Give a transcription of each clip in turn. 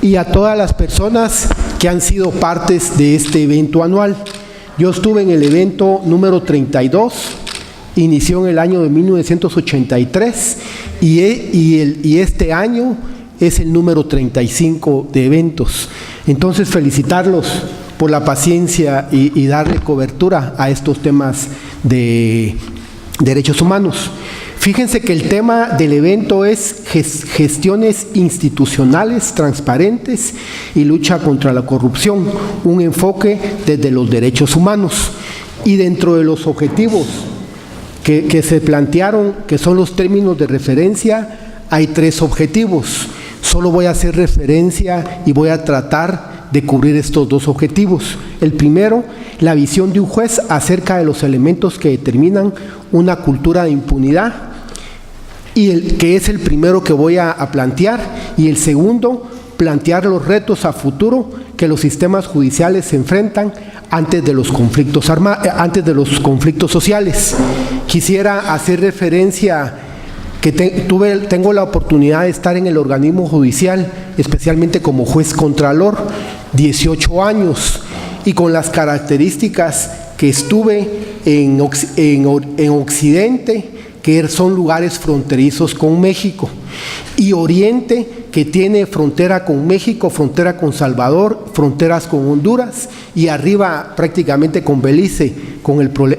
y a todas las personas que han sido partes de este evento anual. Yo estuve en el evento número 32, inició en el año de 1983 y este año es el número 35 de eventos. Entonces, felicitarlos por la paciencia y darle cobertura a estos temas de derechos humanos. Fíjense que el tema del evento es gestiones institucionales transparentes y lucha contra la corrupción, un enfoque desde los derechos humanos. Y dentro de los objetivos que se plantearon, que son los términos de referencia, hay 3 objetivos. Solo voy a hacer referencia y voy a tratar de cubrir estos 2 objetivos. El primero, la visión de un juez acerca de los elementos que determinan una cultura de impunidad, que es el primero que voy a plantear, y el segundo, plantear los retos a futuro que los sistemas judiciales se enfrentan antes de los conflictos sociales. Quisiera hacer referencia que tengo la oportunidad de estar en el organismo judicial, especialmente como juez contralor, 18 años, y con las características que estuve en Occidente, que son lugares fronterizos con México, y Oriente, que tiene frontera con México, frontera con Salvador, fronteras con Honduras, y arriba prácticamente con Belice,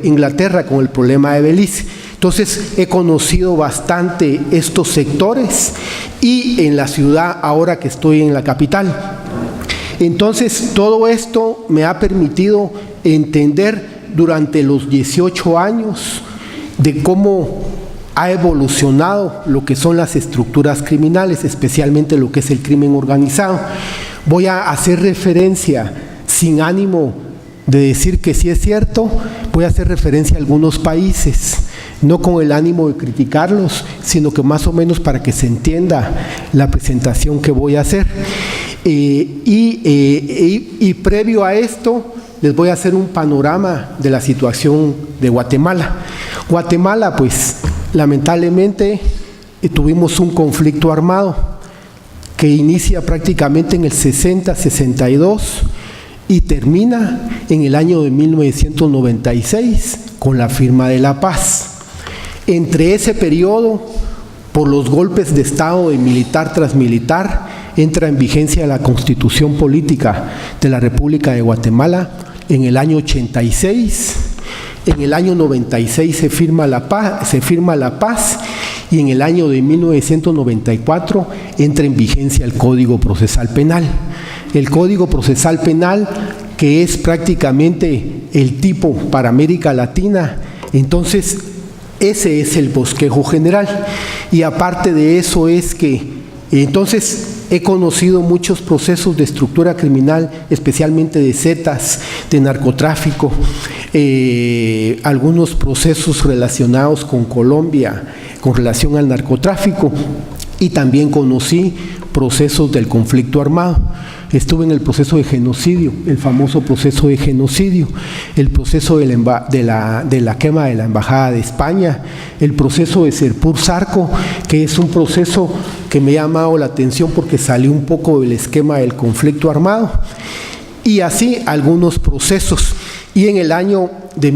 Inglaterra, con el problema de Belice. Entonces, he conocido bastante estos sectores, y en la ciudad, ahora que estoy en la capital. Entonces, todo esto me ha permitido entender durante los 18 años de cómo ha evolucionado lo que son las estructuras criminales, especialmente lo que es el crimen organizado. Voy a hacer referencia, sin ánimo de decir que sí es cierto, voy a hacer referencia a algunos países, no con el ánimo de criticarlos, sino que más o menos para que se entienda la presentación que voy a hacer. Y previo a esto, les voy a hacer un panorama de la situación de Guatemala. Guatemala, pues, lamentablemente, tuvimos un conflicto armado que inicia prácticamente en el 60-62 y termina en el año de 1996 con la firma de la paz. Entre ese periodo, por los golpes de Estado de militar tras militar, entra en vigencia la Constitución Política de la República de Guatemala en el año 86, en el año 96 se firma la paz y en el año de 1994 entra en vigencia el Código Procesal Penal. El Código Procesal Penal, que es prácticamente el tipo para América Latina. Entonces, ese es el bosquejo general. Y aparte de eso es que, entonces, he conocido muchos procesos de estructura criminal, especialmente de zetas, de narcotráfico, algunos procesos relacionados con Colombia, con relación al narcotráfico, y también conocí procesos del conflicto armado. Estuve en el proceso de genocidio, el famoso proceso de genocidio, el proceso de la quema de la Embajada de España, el proceso de Serpur-Sarco, que es un proceso que me ha llamado la atención porque salió un poco del esquema del conflicto armado, y así algunos procesos. Y en el año de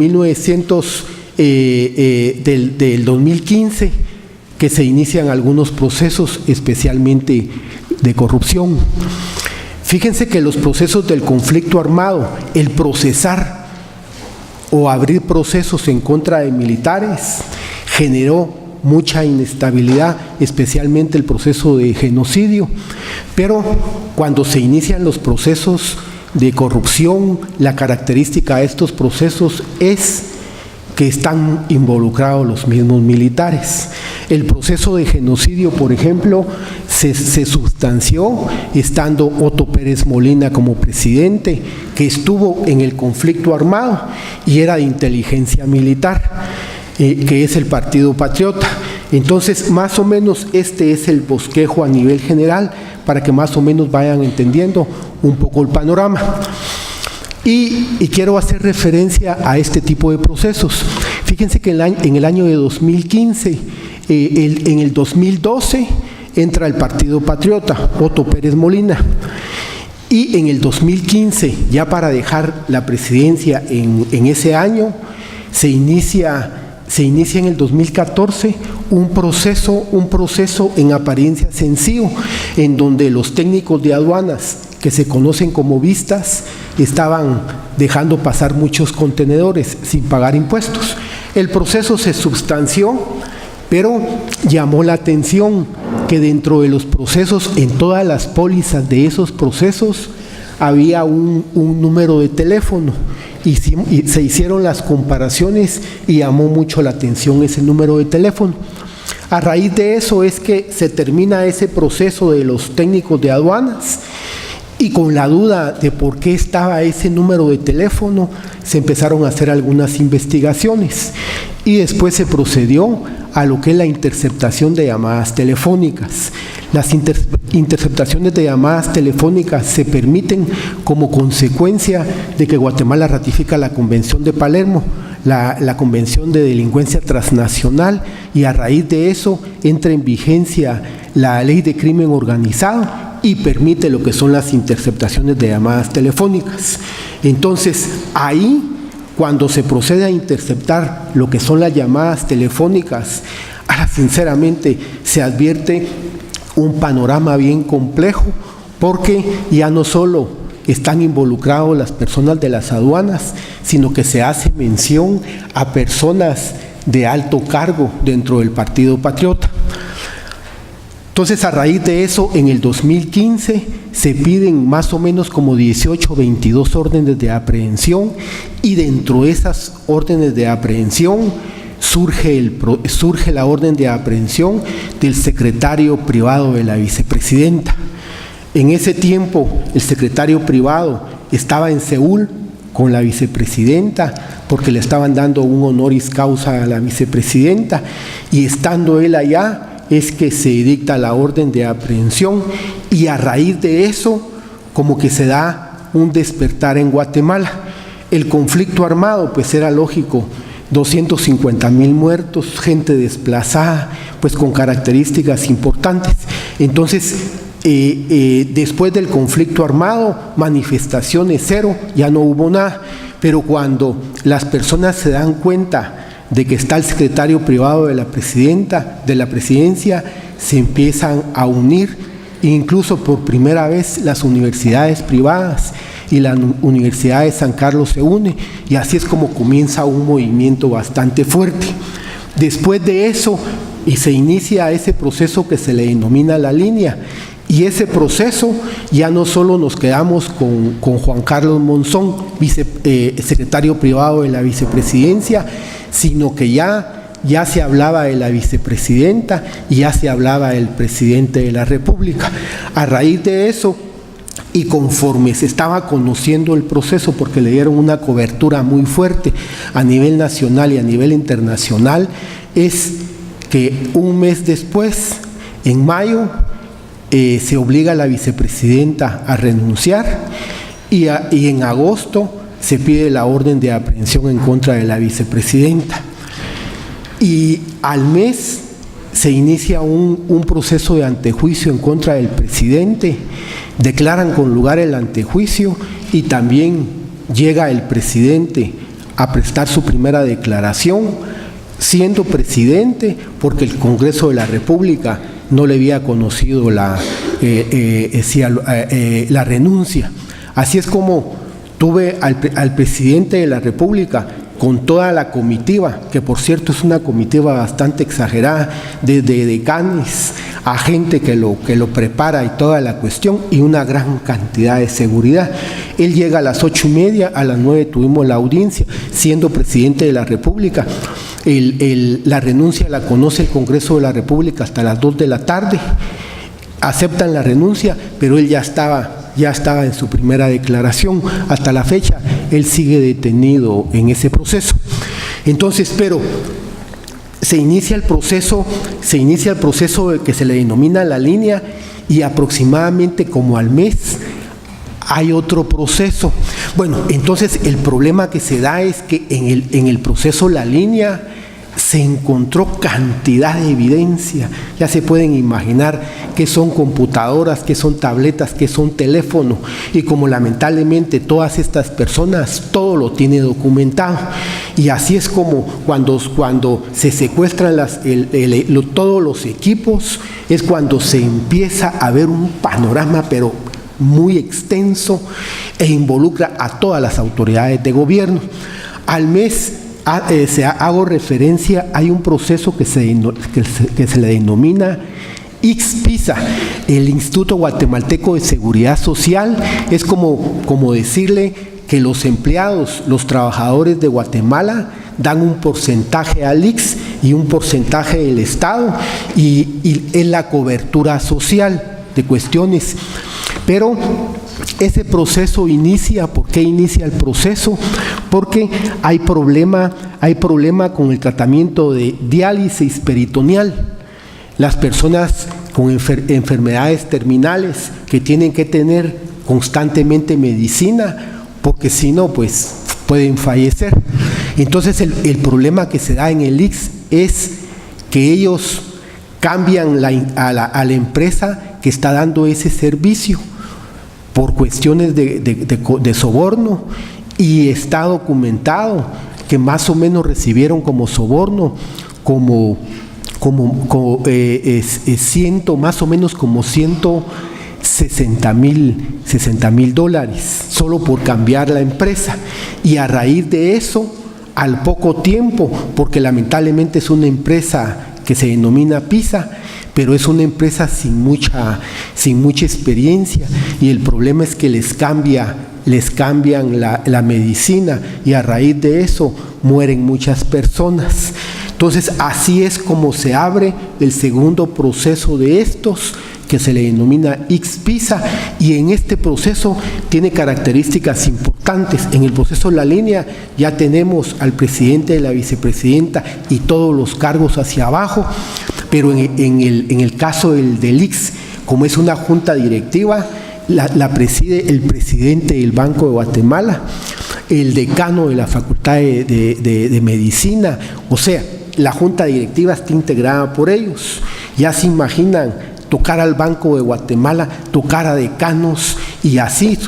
del 2015, que se inician algunos procesos, especialmente de corrupción. Fíjense que los procesos del conflicto armado, el procesar o abrir procesos en contra de militares, generó mucha inestabilidad, especialmente el proceso de genocidio. Pero cuando se inician los procesos de corrupción, la característica de estos procesos es que están involucrados los mismos militares. El proceso de genocidio, por ejemplo, se sustanció estando Otto Pérez Molina como presidente, que estuvo en el conflicto armado y era de inteligencia militar, que es el Partido Patriota. Entonces, más o menos este es el bosquejo a nivel general, para que más o menos vayan entendiendo un poco el panorama. Y quiero hacer referencia a este tipo de procesos. Fíjense que en el año de 2015, en el 2012, entra el Partido Patriota, Otto Pérez Molina. Y en el 2015, ya para dejar la presidencia en ese año, se inicia en el 2014 un proceso en apariencia sencillo, en donde los técnicos de aduanas, que se conocen como vistas, estaban dejando pasar muchos contenedores sin pagar impuestos. El proceso se substanció, pero llamó la atención que dentro de los procesos, en todas las pólizas de esos procesos, había un número de teléfono y se hicieron las comparaciones y llamó mucho la atención ese número de teléfono. A raíz de eso es que se termina ese proceso de los técnicos de aduanas, y con la duda de por qué estaba ese número de teléfono, se empezaron a hacer algunas investigaciones y después se procedió a lo que es la interceptación de llamadas telefónicas. Las interceptaciones de llamadas telefónicas se permiten como consecuencia de que Guatemala ratifica la Convención de Palermo, la Convención de Delincuencia Transnacional, y a raíz de eso entra en vigencia la Ley de Crimen Organizado y permite lo que son las interceptaciones de llamadas telefónicas. Entonces, ahí, cuando se procede a interceptar lo que son las llamadas telefónicas, ahora sinceramente se advierte un panorama bien complejo, porque ya no solo están involucrados las personas de las aduanas, sino que se hace mención a personas de alto cargo dentro del Partido Patriota. Entonces, a raíz de eso, en el 2015 se piden más o menos como 18 o 22 órdenes de aprehensión, y dentro de esas órdenes de aprehensión surge la orden de aprehensión del secretario privado de la vicepresidenta. En ese tiempo, el secretario privado estaba en Seúl con la vicepresidenta, porque le estaban dando un honoris causa a la vicepresidenta, y estando él allá, es que se dicta la orden de aprehensión, y a raíz de eso como que se da un despertar en Guatemala. El conflicto armado, pues era lógico, 250,000 muertos, gente desplazada, pues con características importantes. Entonces, después del conflicto armado, manifestaciones cero, ya no hubo nada, pero cuando las personas se dan cuenta de que está el secretario privado de la presidencia, se empiezan a unir, incluso por primera vez las universidades privadas y la Universidad de San Carlos se une, y así es como comienza un movimiento bastante fuerte. Después de eso, y se inicia ese proceso que se le denomina la línea, y ese proceso ya no solo nos quedamos con Juan Carlos Monzón, secretario privado de la vicepresidencia, sino que ya se hablaba de la vicepresidenta y ya se hablaba del presidente de la República. A raíz de eso, y conforme se estaba conociendo el proceso, porque le dieron una cobertura muy fuerte a nivel nacional y a nivel internacional, es que un mes después, en mayo, se obliga a la vicepresidenta a renunciar, y en agosto se pide la orden de aprehensión en contra de la vicepresidenta. Y al mes se inicia un proceso de antejuicio en contra del presidente, declaran con lugar el antejuicio, y también llega el presidente a prestar su primera declaración, siendo presidente, porque el Congreso de la República no le había conocido la renuncia. Así es como tuve al presidente de la República con toda la comitiva, que por cierto es una comitiva bastante exagerada, desde decanes a gente que lo prepara y toda la cuestión, y una gran cantidad de seguridad. Él llega a las 8:30, a las 9 tuvimos la audiencia, siendo presidente de la República. La renuncia la conoce el Congreso de la República hasta las 2 de la tarde, aceptan la renuncia, pero él ya estaba en su primera declaración. Hasta la fecha, él sigue detenido en ese proceso. Entonces, pero se inicia el proceso que se le denomina la línea, y aproximadamente como al mes hay otro proceso. Bueno, entonces el problema que se da es que en el proceso la línea se encontró cantidad de evidencia. Ya se pueden imaginar qué son computadoras, qué son tabletas, qué son teléfonos. Y como lamentablemente todas estas personas todo lo tiene documentado. Y así es como cuando se secuestran todos los equipos, es cuando se empieza a ver un panorama, pero muy extenso, e involucra a todas las autoridades de gobierno. Al mes hago referencia, hay un proceso que se le denomina ICS-PISA, el Instituto Guatemalteco de Seguridad Social. Es como decirle que los empleados, los trabajadores de Guatemala dan un porcentaje al ICS y un porcentaje del Estado, y es la cobertura social de cuestiones. Pero ese proceso inicia, ¿por qué inicia el proceso? Porque hay problema con el tratamiento de diálisis peritoneal. Las personas con enfermedades terminales que tienen que tener constantemente medicina, porque si no, pues pueden fallecer. Entonces el problema que se da en el ICS es que ellos cambian a la empresa que está dando ese servicio por cuestiones de soborno, y está documentado que más o menos recibieron como soborno más o menos como $160,000 solo por cambiar la empresa. Y a raíz de eso, al poco tiempo, porque lamentablemente es una empresa que se denomina PISA, pero es una empresa sin mucha experiencia, y el problema es que les cambian la medicina, y a raíz de eso mueren muchas personas. Entonces así es como se abre el segundo proceso de estos, que se le denomina ICS-PISA, y en este proceso tiene características importantes. En el proceso de la línea ya tenemos al presidente, la vicepresidenta y todos los cargos hacia abajo, pero en el caso del ICS, como es una junta directiva, la preside el presidente del Banco de Guatemala, el decano de la Facultad de Medicina, o sea, la junta directiva está integrada por ellos. Ya se imaginan tocar al Banco de Guatemala, tocar a decanos, y así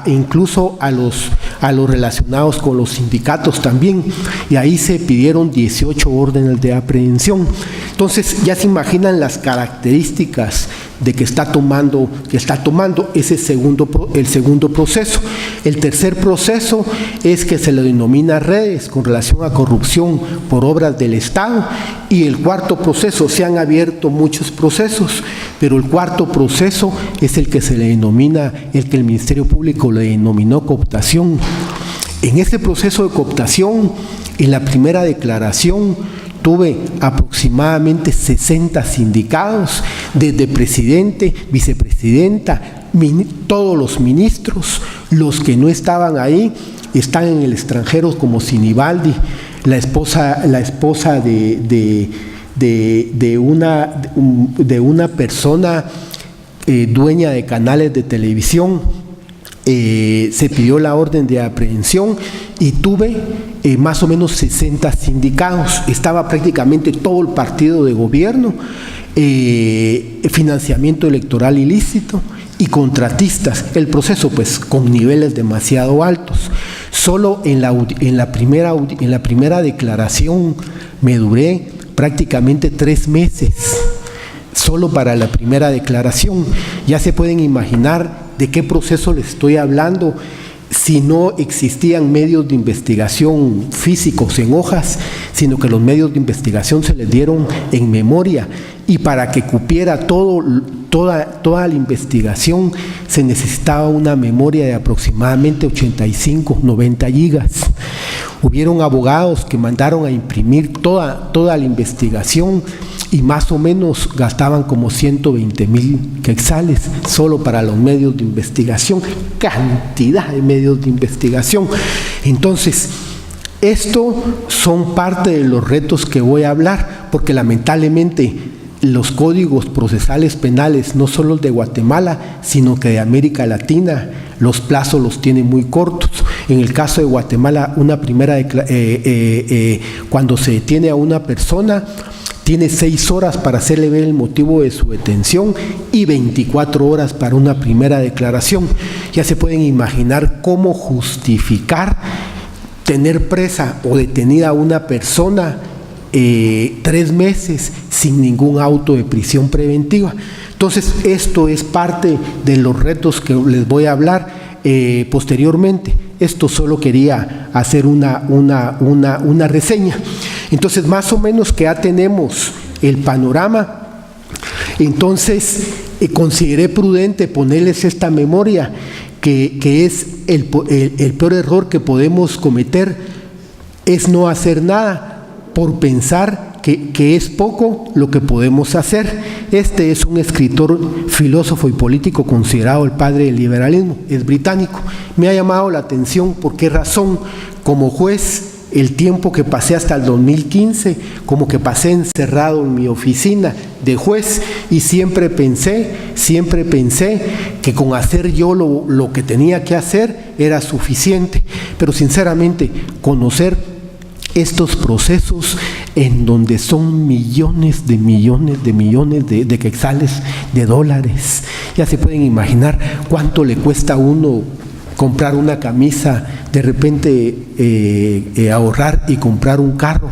incluso a los relacionados con los sindicatos también, y ahí se pidieron 18 órdenes de aprehensión. Entonces ya se imaginan las características de que está tomando ese el segundo proceso. El tercer proceso es que se le denomina redes con relación a corrupción por obras del Estado, y el cuarto proceso, se han abierto muchos procesos, pero el cuarto proceso es el que se le denomina, el que el Ministerio Público le denominó cooptación. En este proceso de cooptación, en la primera declaración, tuve aproximadamente 60 sindicados, desde presidente, vicepresidenta, todos los ministros. Los que no estaban ahí están en el extranjero, como Sinibaldi, la esposa de una persona dueña de canales de televisión. Se pidió la orden de aprehensión y tuve más o menos 60 sindicados. Estaba prácticamente todo el partido de gobierno, financiamiento electoral ilícito y contratistas. El proceso, pues, con niveles demasiado altos. Solo en la primera declaración me duré prácticamente 3 meses, solo para la primera declaración. Ya se pueden imaginar de qué proceso les estoy hablando. Si no existían medios de investigación físicos en hojas, sino que los medios de investigación se les dieron en memoria, y para que cupiera toda la investigación se necesitaba una memoria de aproximadamente 85, 90 gigas. Hubieron abogados que mandaron a imprimir toda la investigación, y más o menos gastaban como 120,000 quetzales solo para los medios de investigación. Cantidad de medios de investigación. Entonces, esto son parte de los retos que voy a hablar, porque lamentablemente los códigos procesales penales, no solo el de Guatemala, sino que de América Latina, los plazos los tienen muy cortos. En el caso de Guatemala, cuando se detiene a una persona, tiene 6 horas para hacerle ver el motivo de su detención y 24 horas para una primera declaración. Ya se pueden imaginar cómo justificar tener presa o detenida a una persona 3 meses sin ningún auto de prisión preventiva. Entonces, esto es parte de los retos que les voy a hablar posteriormente. Esto solo quería hacer una reseña. Entonces, más o menos que ya tenemos el panorama, entonces consideré prudente ponerles esta memoria, que es el peor error que podemos cometer, es no hacer nada por pensar que es poco lo que podemos hacer. Este es un escritor, filósofo y político considerado el padre del liberalismo, es británico. Me ha llamado la atención por qué razón. Como juez, el tiempo que pasé hasta el 2015, como que pasé encerrado en mi oficina de juez, y siempre pensé que con hacer yo lo que tenía que hacer era suficiente. Pero sinceramente, conocer estos procesos en donde son millones de quetzales, de dólares, ya se pueden imaginar cuánto le cuesta a uno comprar una camisa, de repente ahorrar y comprar un carro.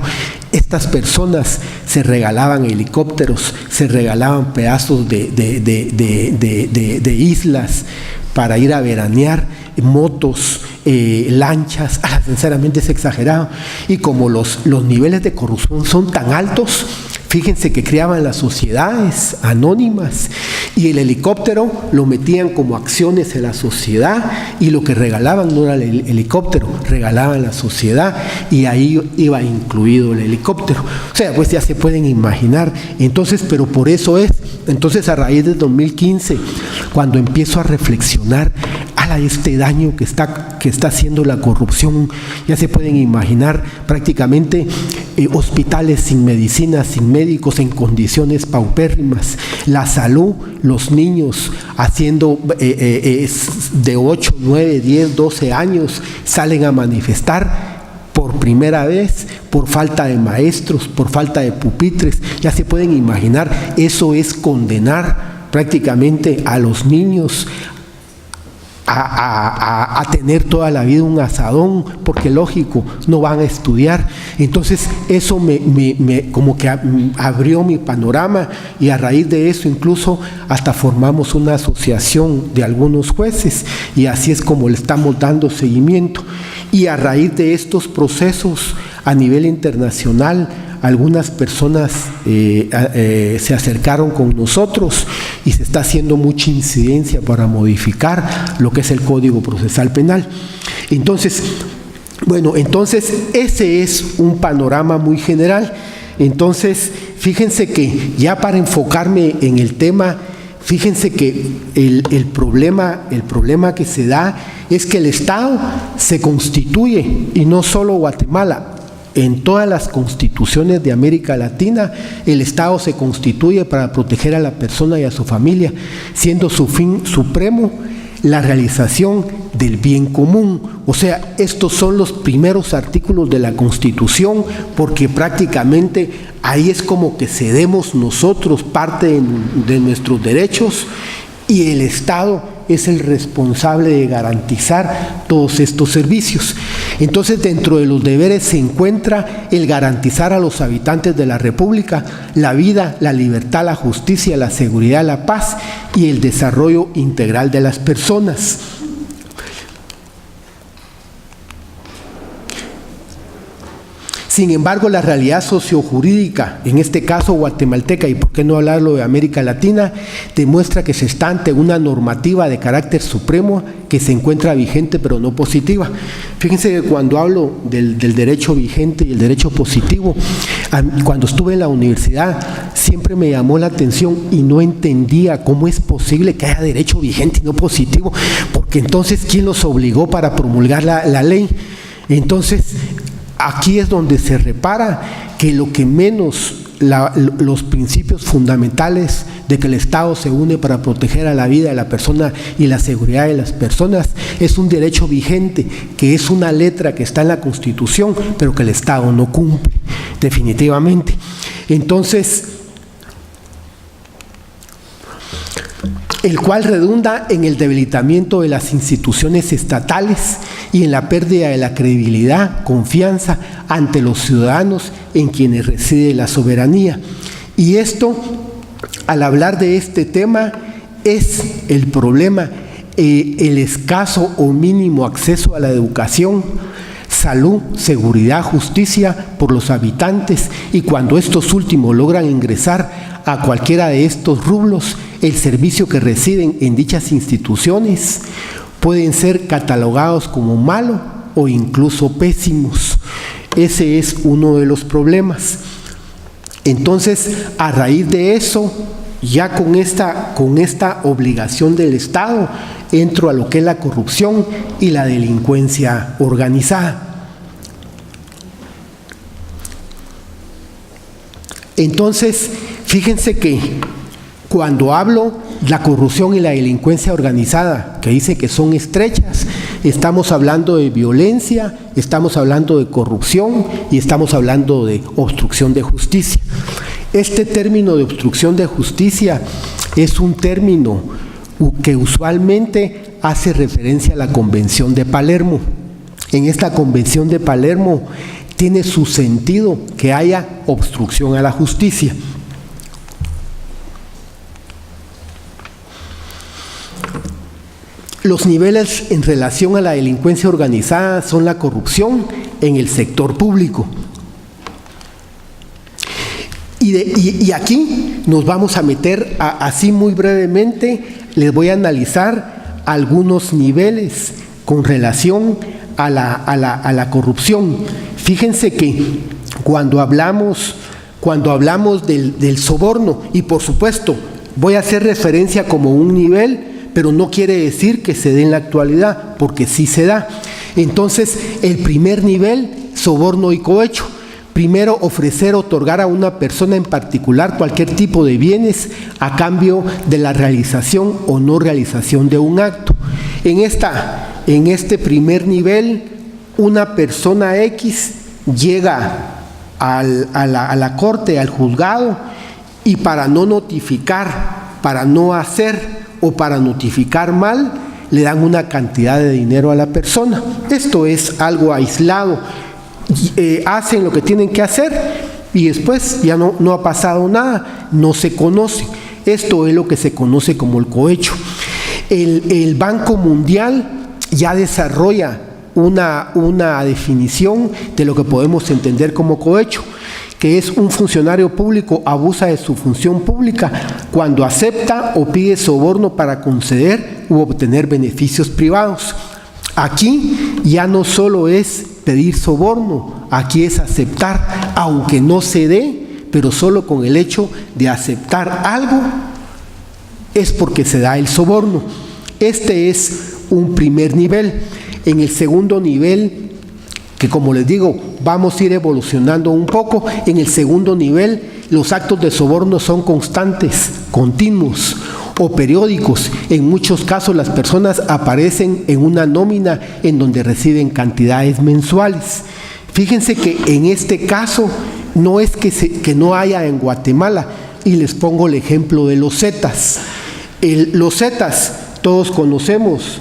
Estas personas se regalaban helicópteros, se regalaban pedazos de islas para ir a veranear, motos, lanchas. Sinceramente es exagerado. Y como los niveles de corrupción son tan altos, fíjense que creaban las sociedades anónimas y el helicóptero lo metían como acciones en la sociedad, y lo que regalaban no era el helicóptero, regalaban la sociedad, y ahí iba incluido el helicóptero. O sea, pues ya se pueden imaginar. Entonces, pero por eso es. Entonces, a raíz del 2015, cuando empiezo a reflexionar este daño que está haciendo la corrupción, ya se pueden imaginar prácticamente hospitales sin medicinas, sin médicos, en condiciones paupérrimas, la salud, los niños haciendo de 8, 9, 10, 12 años salen a manifestar por primera vez por falta de maestros, por falta de pupitres. Ya se pueden imaginar, eso es condenar prácticamente a los niños a tener toda la vida un asadón, porque lógico, no van a estudiar. Entonces eso me como que abrió mi panorama, y a raíz de eso incluso hasta formamos una asociación de algunos jueces, y así es como le estamos dando seguimiento. Y a raíz de estos procesos a nivel internacional, algunas personas se acercaron con nosotros, y se está haciendo mucha incidencia para modificar lo que es el Código Procesal Penal. Entonces, bueno, ese es un panorama muy general. Entonces, fíjense que ya para enfocarme en el tema, fíjense que el problema que se da es que el Estado se constituye, y no solo Guatemala. En todas las constituciones de América Latina, el Estado se constituye para proteger a la persona y a su familia, siendo su fin supremo la realización del bien común. O sea, estos son los primeros artículos de la Constitución, porque prácticamente ahí es como que cedemos nosotros parte de nuestros derechos, y el Estado es el responsable de garantizar todos estos servicios. Entonces, dentro de los deberes se encuentra el garantizar a los habitantes de la República la vida, la libertad, la justicia, la seguridad, la paz y el desarrollo integral de las personas. Sin embargo, la realidad sociojurídica, en este caso guatemalteca, y por qué no hablarlo de América Latina, demuestra que se está ante una normativa de carácter supremo que se encuentra vigente pero no positiva. Fíjense que cuando hablo del derecho vigente y el derecho positivo, cuando estuve en la universidad siempre me llamó la atención y no entendía cómo es posible que haya derecho vigente y no positivo, porque entonces ¿quién los obligó para promulgar la ley? Entonces, aquí es donde se repara que lo que menos los principios fundamentales de que el Estado se une para proteger a la vida de la persona y la seguridad de las personas es un derecho vigente, que es una letra que está en la Constitución, pero que el Estado no cumple, definitivamente. Entonces, el cual redunda en el debilitamiento de las instituciones estatales y en la pérdida de la credibilidad, confianza ante los ciudadanos en quienes reside la soberanía. Y esto, al hablar de este tema, es el problema, el escaso o mínimo acceso a la educación, salud, seguridad, justicia por los habitantes, y cuando estos últimos logran ingresar a cualquiera de estos rubros, el servicio que reciben en dichas instituciones pueden ser catalogados como malo o incluso pésimos. Ese es uno de los problemas. Entonces, a raíz de eso, ya con esta obligación del Estado, entro a lo que es la corrupción y la delincuencia organizada. Entonces, fíjense que cuando hablo la corrupción y la delincuencia organizada, que dice que son estrechas, estamos hablando de violencia, estamos hablando de corrupción y estamos hablando de obstrucción de justicia. Este término de obstrucción de justicia es un término que usualmente hace referencia a la Convención de Palermo. En esta Convención de Palermo tiene su sentido que haya obstrucción a la justicia. Los niveles en relación a la delincuencia organizada son la corrupción en el sector público. Y aquí nos vamos a meter, así muy brevemente, les voy a analizar algunos niveles con relación a la corrupción. Fíjense que cuando hablamos del soborno, y por supuesto voy a hacer referencia como un nivel, pero no quiere decir que se dé en la actualidad, porque sí se da. Entonces, el primer nivel, soborno y cohecho. Primero, ofrecer, otorgar a una persona en particular cualquier tipo de bienes a cambio de la realización o no realización de un acto. En este primer nivel, una persona X llega a la corte, al juzgado, y para no notificar, para no hacer o para notificar mal, le dan una cantidad de dinero a la persona. Esto es algo aislado. Hacen lo que tienen que hacer y después ya no ha pasado nada, no se conoce. Esto es lo que se conoce como el cohecho. El Banco Mundial ya desarrolla una definición de lo que podemos entender como cohecho, que es un funcionario público abusa de su función pública cuando acepta o pide soborno para conceder u obtener beneficios privados. Aquí ya no solo es pedir soborno, aquí es aceptar, aunque no se dé, pero solo con el hecho de aceptar algo es porque se da el soborno. Este es un primer nivel. En el segundo nivel, que como les digo, vamos a ir evolucionando un poco, en el segundo nivel los actos de soborno son constantes, continuos o periódicos. En muchos casos las personas aparecen en una nómina en donde reciben cantidades mensuales. Fíjense que en este caso no es que no haya en Guatemala, y les pongo el ejemplo de los Zetas. Los Zetas, todos conocemos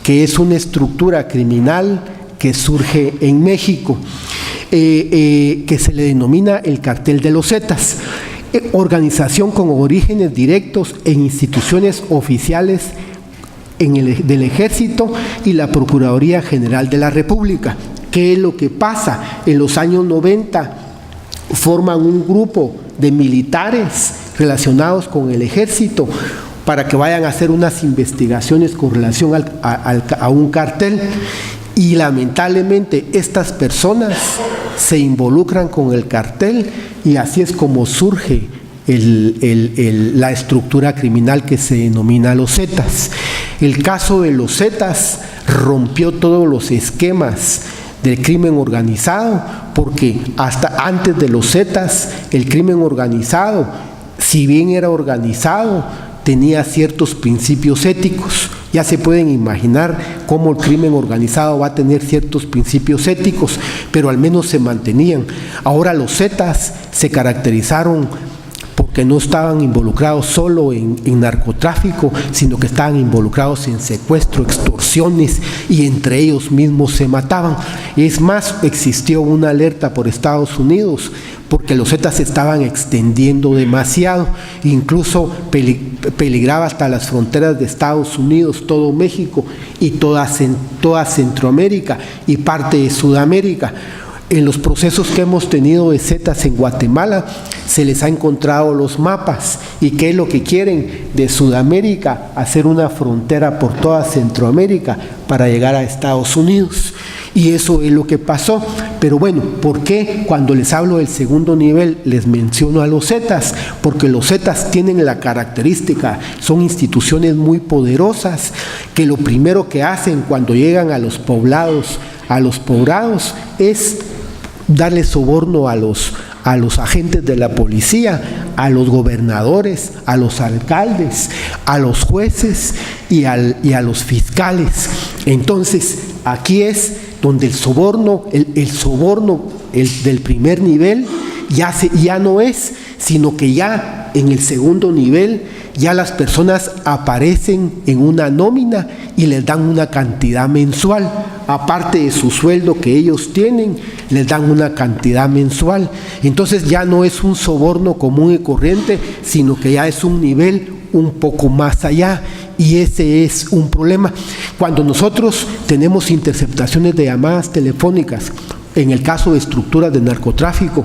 que es una estructura criminal que surge en México, que se le denomina el Cartel de los Zetas. Organización con orígenes directos en instituciones oficiales del Ejército y la Procuraduría General de la República. ¿Qué es lo que pasa? En los años 90 forman un grupo de militares relacionados con el Ejército para que vayan a hacer unas investigaciones con relación a un cartel, y lamentablemente estas personas se involucran con el cartel, y así es como surge la estructura criminal que se denomina los Zetas. El caso de los Zetas rompió todos los esquemas del crimen organizado, porque hasta antes de los Zetas, el crimen organizado, si bien era organizado, tenía ciertos principios éticos. Ya se pueden imaginar cómo el crimen organizado va a tener ciertos principios éticos, pero al menos se mantenían. Ahora los Zetas se caracterizaron porque no estaban involucrados solo en narcotráfico, sino que estaban involucrados en secuestro, extorsiones, y entre ellos mismos se mataban. Es más, existió una alerta por Estados Unidos porque los Zetas se estaban extendiendo demasiado, incluso peligraba hasta las fronteras de Estados Unidos, todo México y toda Centroamérica y parte de Sudamérica. En los procesos que hemos tenido de Zetas en Guatemala, se les ha encontrado los mapas. ¿Y qué es lo que quieren? De Sudamérica, hacer una frontera por toda Centroamérica para llegar a Estados Unidos. Y eso es lo que pasó. Pero bueno, ¿por qué cuando les hablo del segundo nivel les menciono a los Zetas? Porque los Zetas tienen la característica, son instituciones muy poderosas, que lo primero que hacen cuando llegan a los poblados es darle soborno a los agentes de la policía, a los gobernadores, a los alcaldes, a los jueces y a los fiscales. Entonces, aquí es donde el soborno del primer nivel ya no es, sino que ya en el segundo nivel ya las personas aparecen en una nómina y les dan una cantidad mensual, aparte de su sueldo que ellos tienen, les dan una cantidad mensual. Entonces ya no es un soborno común y corriente, sino que ya es un nivel un poco más allá, y ese es un problema. Cuando nosotros tenemos interceptaciones de llamadas telefónicas, en el caso de estructuras de narcotráfico,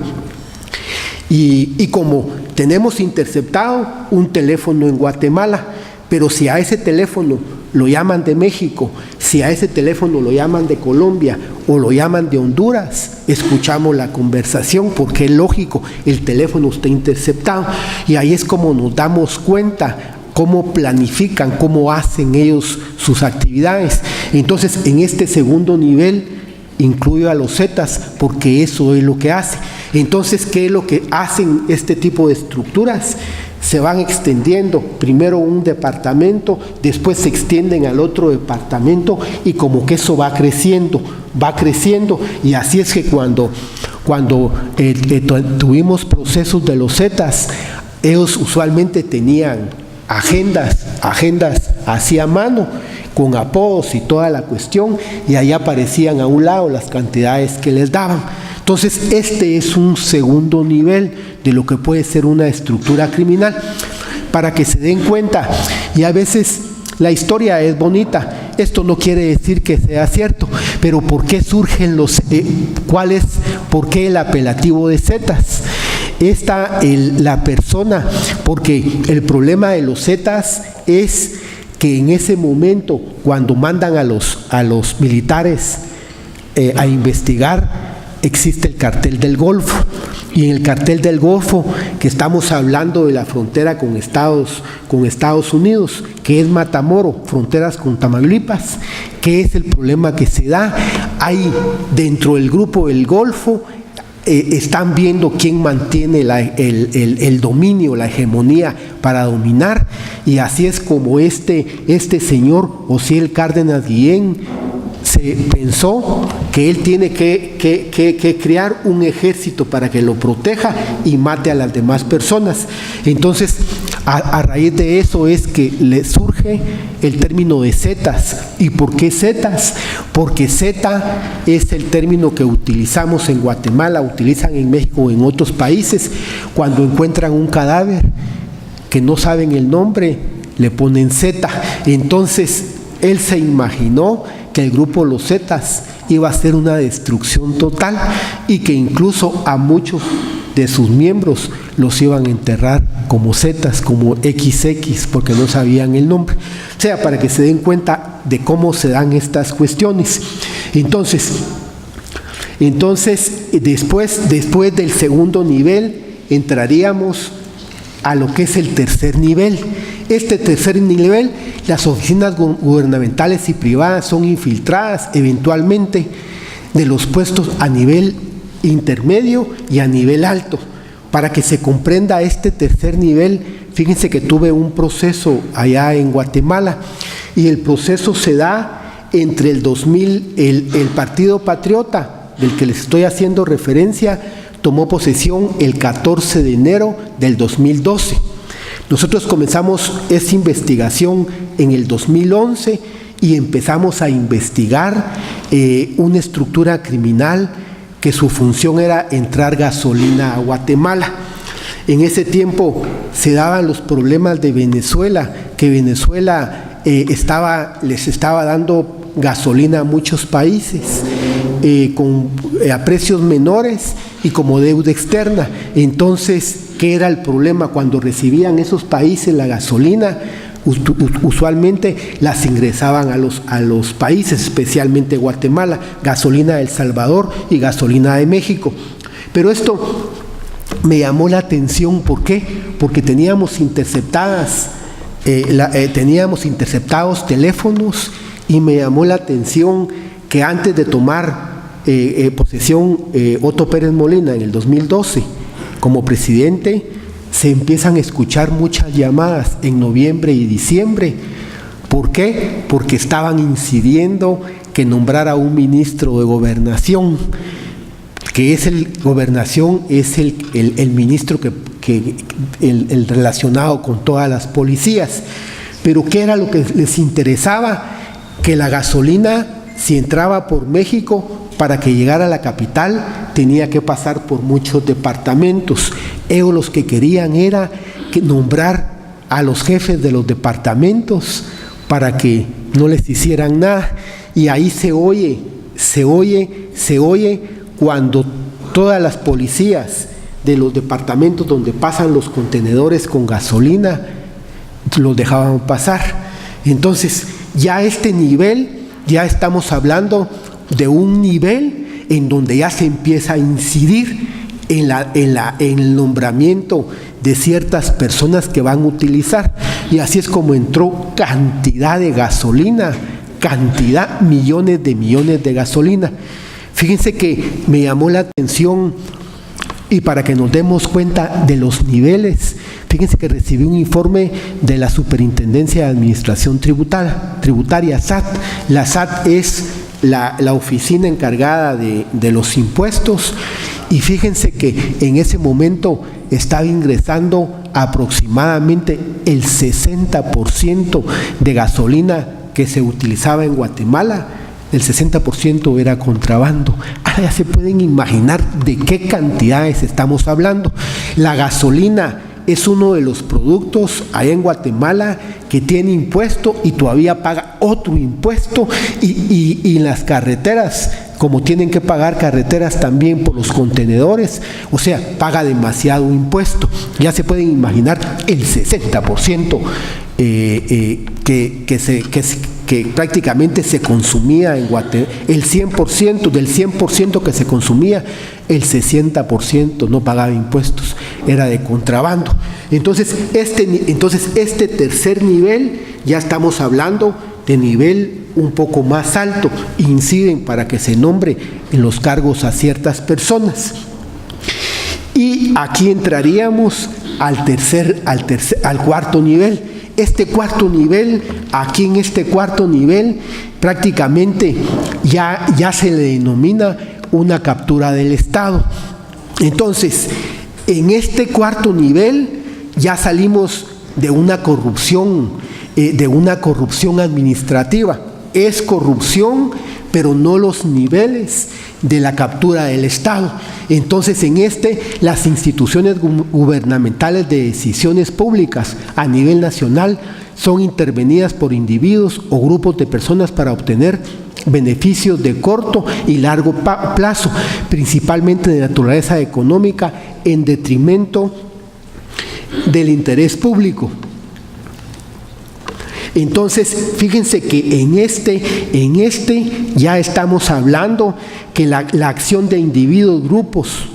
y como tenemos interceptado un teléfono en Guatemala, pero si a ese teléfono lo llaman de México, si a ese teléfono lo llaman de Colombia o lo llaman de Honduras, escuchamos la conversación porque es lógico, el teléfono está interceptado, y ahí es como nos damos cuenta cómo planifican, cómo hacen ellos sus actividades. Entonces, en este segundo nivel incluyo a los Zetas porque eso es lo que hace. Entonces, ¿qué es lo que hacen este tipo de estructuras? Se van extendiendo, primero un departamento, después se extienden al otro departamento, y como que eso va creciendo, y así es que cuando tuvimos procesos de los Zetas, ellos usualmente tenían agendas así a mano, con apodos y toda la cuestión, y ahí aparecían a un lado las cantidades que les daban. Entonces, este es un segundo nivel de lo que puede ser una estructura criminal, para que se den cuenta. Y a veces la historia es bonita, esto no quiere decir que sea cierto, pero ¿por qué surgen por qué el apelativo de Zetas? La persona, porque el problema de los Zetas es que en ese momento, cuando mandan a los militares a investigar, existe el cartel del Golfo, y en el cartel del Golfo, que estamos hablando de la frontera con Estados Unidos, que es Matamoros, fronteras con Tamaulipas, ¿qué es el problema que se da? Ahí dentro del grupo del Golfo están viendo quién mantiene el dominio, la hegemonía para dominar, y así es como este señor Osiel Cárdenas Guillén se pensó que él tiene que crear un ejército para que lo proteja y mate a las demás personas. Entonces, a raíz de eso es que le surge el término de Zetas. ¿Y por qué Zetas? Porque Zeta es el término que utilizamos en Guatemala, utilizan en México o en otros países, cuando encuentran un cadáver que no saben el nombre, le ponen Zeta. Entonces, él se imaginó que el grupo Los Zetas iba a ser una destrucción total, y que incluso a muchos de sus miembros los iban a enterrar como Zetas, como XX, porque no sabían el nombre. O sea, para que se den cuenta de cómo se dan estas cuestiones. Entonces después del segundo nivel, entraríamos a lo que es el tercer nivel. Este tercer nivel, las oficinas gubernamentales y privadas son infiltradas eventualmente de los puestos a nivel intermedio y a nivel alto. Para que se comprenda este tercer nivel, fíjense que tuve un proceso allá en Guatemala y el proceso se da entre el 2000, el Partido Patriota, del que les estoy haciendo referencia, tomó posesión el 14 de enero del 2012. Nosotros comenzamos esa investigación en el 2011 y empezamos a investigar una estructura criminal que su función era entrar gasolina a Guatemala. En ese tiempo se daban los problemas de Venezuela, que Venezuela les estaba dando gasolina a muchos países a precios menores y como deuda externa. Entonces, ¿qué era el problema? Cuando recibían esos países la gasolina, usualmente las ingresaban a los países, especialmente Guatemala, gasolina de El Salvador y gasolina de México. Pero esto me llamó la atención, ¿por qué? Porque teníamos interceptados teléfonos y me llamó la atención que antes de tomar posesión Otto Pérez Molina en el 2012 como presidente, se empiezan a escuchar muchas llamadas en noviembre y diciembre. ¿Por qué? Porque estaban incidiendo que nombrara un ministro de gobernación, que es el ministro el relacionado con todas las policías. Pero ¿qué era lo que les interesaba? Que la gasolina, si entraba por México, para que llegara a la capital, tenía que pasar por muchos departamentos. Ellos lo que querían era nombrar a los jefes de los departamentos para que no les hicieran nada. Y ahí se oye cuando todas las policías de los departamentos donde pasan los contenedores con gasolina, los dejaban pasar. Entonces, ya este nivel, ya estamos hablando de un nivel en donde ya se empieza a incidir en el nombramiento de ciertas personas que van a utilizar. Y así es como entró cantidad de gasolina, millones de gasolina. Fíjense que me llamó la atención, y para que nos demos cuenta de los niveles, fíjense que recibí un informe de la Superintendencia de Administración Tributaria, SAT. La SAT es la oficina encargada de los impuestos, y fíjense que en ese momento estaba ingresando aproximadamente el 60% de gasolina que se utilizaba en Guatemala. El 60% era contrabando. Ahora ya se pueden imaginar de qué cantidades estamos hablando. La gasolina es uno de los productos allá en Guatemala que tiene impuesto y todavía paga otro impuesto, y las carreteras, como tienen que pagar carreteras también por los contenedores, o sea, paga demasiado impuesto. Ya se pueden imaginar el 60% que prácticamente se consumía en Guatemala. El 100%, del 100% que se consumía, el 60% no pagaba impuestos, era de contrabando. Entonces este tercer nivel, ya estamos hablando de nivel un poco más alto, inciden para que se nombre en los cargos a ciertas personas. Y aquí entraríamos al cuarto nivel. Este cuarto nivel, aquí en este cuarto nivel, prácticamente ya se le denomina una captura del Estado. Entonces, en este cuarto nivel ya salimos de una corrupción administrativa. Es corrupción, pero no los niveles de la captura del Estado. Entonces, las instituciones gubernamentales de decisiones públicas a nivel nacional son intervenidas por individuos o grupos de personas para obtener beneficios de corto y largo plazo, principalmente de naturaleza económica, en detrimento del interés público. Entonces, fíjense que en este ya estamos hablando que la acción de individuos, grupos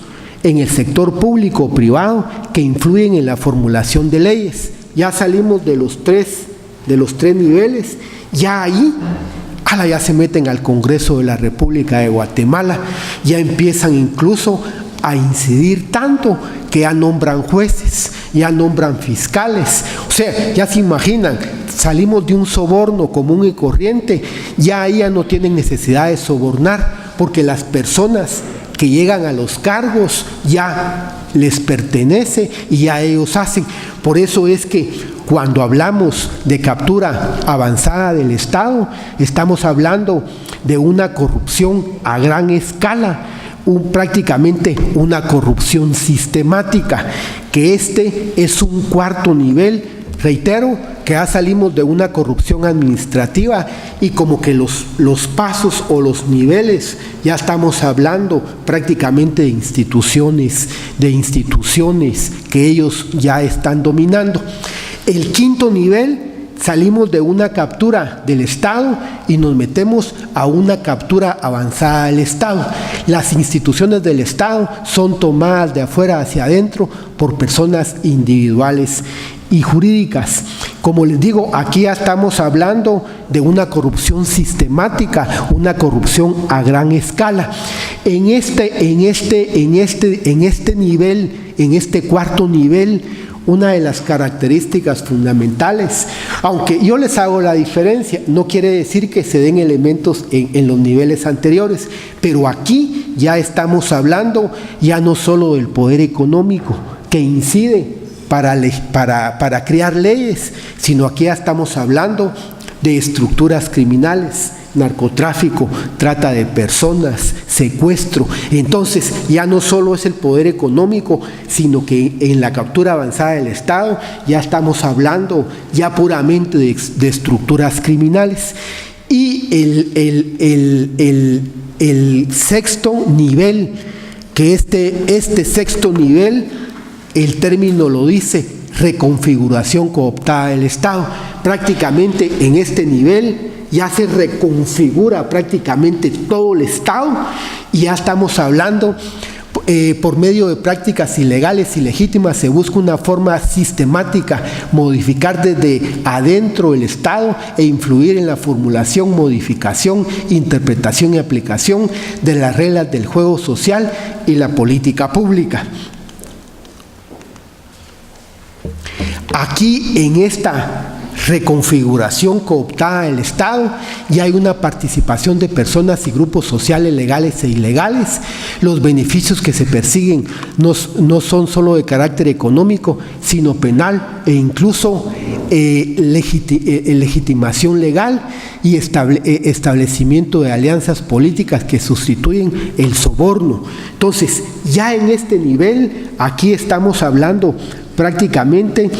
en el sector público o privado que influyen en la formulación de leyes. Ya salimos de los tres niveles, ya ahí Ya se meten al Congreso de la República de Guatemala, ya empiezan incluso a incidir tanto que ya nombran jueces, ya nombran fiscales. O sea, ya se imaginan, salimos de un soborno común y corriente, ya ahí ya no tienen necesidad de sobornar, porque las personas que llegan a los cargos ya les pertenece y ya ellos hacen. Por eso es que cuando hablamos de captura avanzada del Estado, estamos hablando de una corrupción a gran escala, prácticamente una corrupción sistemática, que este es un cuarto nivel. Reitero que ya salimos de una corrupción administrativa y como que los pasos o los niveles, ya estamos hablando prácticamente de instituciones que ellos ya están dominando. El quinto nivel, salimos de una captura del Estado y nos metemos a una captura avanzada del Estado. Las instituciones del Estado son tomadas de afuera hacia adentro por personas individuales y jurídicas. Como les digo, aquí ya estamos hablando de una corrupción sistemática, una corrupción a gran escala. En este nivel, en este cuarto nivel, una de las características fundamentales, aunque yo les hago la diferencia, no quiere decir que se den elementos en los niveles anteriores, pero aquí ya estamos hablando ya no solo del poder económico que incide para crear leyes, sino aquí ya estamos hablando de estructuras criminales, narcotráfico, trata de personas, secuestro. Entonces ya no solo es el poder económico, sino que en la captura avanzada del Estado ya estamos hablando ya puramente de estructuras criminales. Y el sexto nivel, que este sexto nivel, el término lo dice, reconfiguración cooptada del Estado. Prácticamente en este nivel ya se reconfigura prácticamente todo el Estado y ya estamos hablando por medio de prácticas ilegales y legítimas, se busca una forma sistemática, modificar desde adentro el Estado e influir en la formulación, modificación, interpretación y aplicación de las reglas del juego social y la política pública. Aquí en esta reconfiguración cooptada del Estado ya hay una participación de personas y grupos sociales legales e ilegales. Los beneficios que se persiguen no son solo de carácter económico, sino penal e incluso legitimación legal y establecimiento de alianzas políticas que sustituyen el soborno. Entonces, ya en este nivel, aquí estamos hablando prácticamente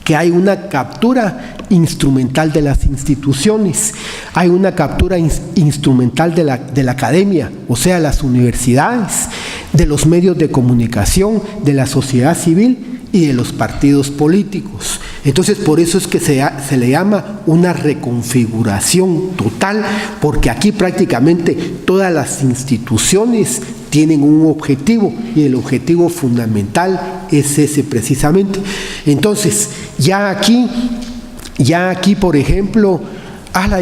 que hay una captura instrumental de las instituciones, hay una captura instrumental de la academia, o sea, las universidades, de los medios de comunicación, de la sociedad civil y de los partidos políticos. Entonces, por eso es que se le llama una reconfiguración total, porque aquí prácticamente todas las instituciones tienen un objetivo y el objetivo fundamental es ese precisamente. Entonces, ya aquí, por ejemplo,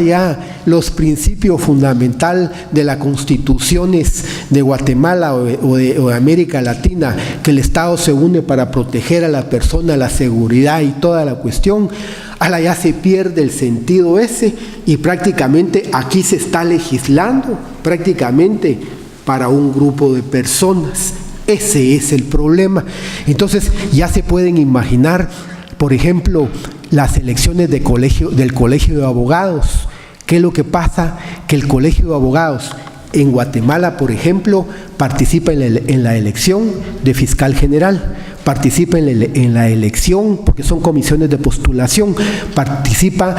ya los principios fundamentales de las constituciones de Guatemala o de América Latina, que el Estado se une para proteger a la persona, la seguridad y toda la cuestión, ya se pierde el sentido ese y prácticamente aquí se está legislando prácticamente para un grupo de personas. Ese es el problema. Entonces ya se pueden imaginar, por ejemplo, las elecciones del colegio de abogados. ¿Qué es lo que pasa? Que el colegio de abogados en Guatemala, por ejemplo, participa en la elección de fiscal general, participa en la elección, porque son comisiones de postulación, participa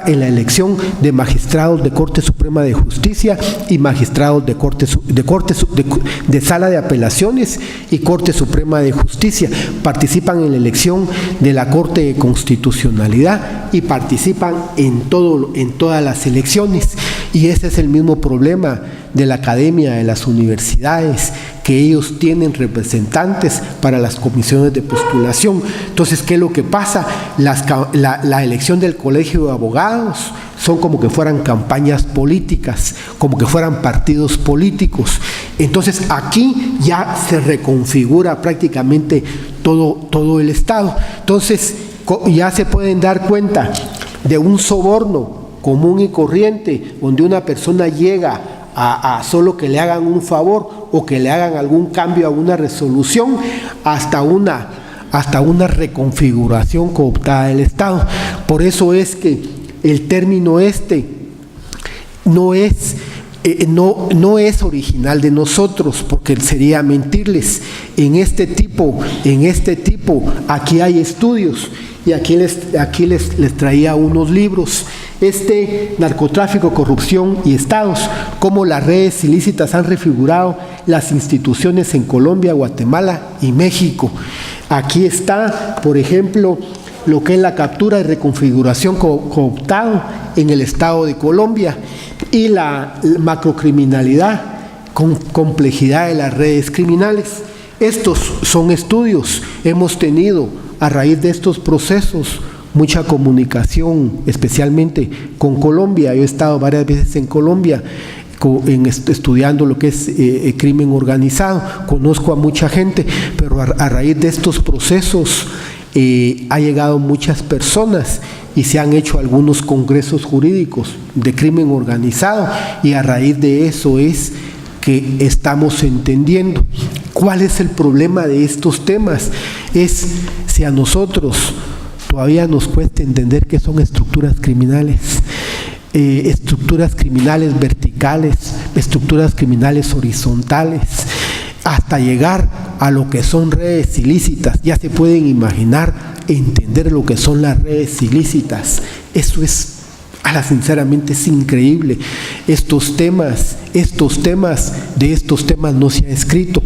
en la elección de magistrados de Corte Suprema de Justicia y magistrados de Sala de Apelaciones y Corte Suprema de Justicia, participan en la elección de la Corte de Constitucionalidad y participan en todas las elecciones. Y ese es el mismo problema de la academia, de las universidades, que ellos tienen representantes para las comisiones de postulación. Entonces, ¿qué es lo que pasa? La elección del colegio de abogados son como que fueran campañas políticas, como que fueran partidos políticos. Entonces aquí ya se reconfigura prácticamente todo el Estado. Entonces ya se pueden dar cuenta de un soborno común y corriente, donde una persona llega a solo que le hagan un favor o que le hagan algún cambio a una resolución, hasta una reconfiguración cooptada del Estado. Por eso es que el término no es original de nosotros, porque sería mentirles. En este tipo, aquí hay estudios, y aquí les traía unos libros. Narcotráfico, corrupción y estados, cómo las redes ilícitas han refigurado las instituciones en Colombia, Guatemala y México. Aquí está, por ejemplo, lo que es la captura y reconfiguración cooptado en el estado de Colombia, y la macrocriminalidad con complejidad de las redes criminales. Estos son estudios. Hemos tenido, a raíz de estos procesos, mucha comunicación, especialmente con Colombia. Yo he estado varias veces en Colombia estudiando lo que es crimen organizado. Conozco a mucha gente, pero a raíz de estos procesos ha llegado muchas personas y se han hecho algunos congresos jurídicos de crimen organizado, y a raíz de eso es que estamos entendiendo cuál es el problema de estos temas. Es si a nosotros todavía nos cuesta entender qué son estructuras criminales verticales, estructuras criminales horizontales, hasta llegar a lo que son redes ilícitas. Ya se pueden imaginar, entender lo que son las redes ilícitas. Eso es, sinceramente es increíble. De estos temas no se ha escrito.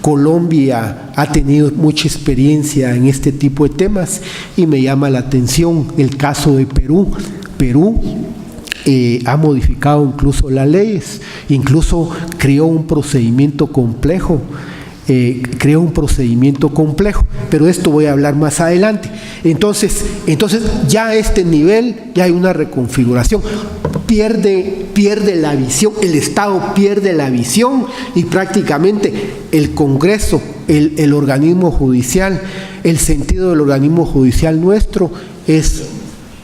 Colombia ha tenido mucha experiencia en este tipo de temas, y me llama la atención el caso de Perú. Perú ha modificado incluso las leyes, incluso creó un procedimiento complejo, pero de esto voy a hablar más adelante. Entonces ya a este nivel ya hay una reconfiguración. Pierde la visión, el Estado pierde la visión, y prácticamente el Congreso, el organismo judicial, el sentido del organismo judicial nuestro es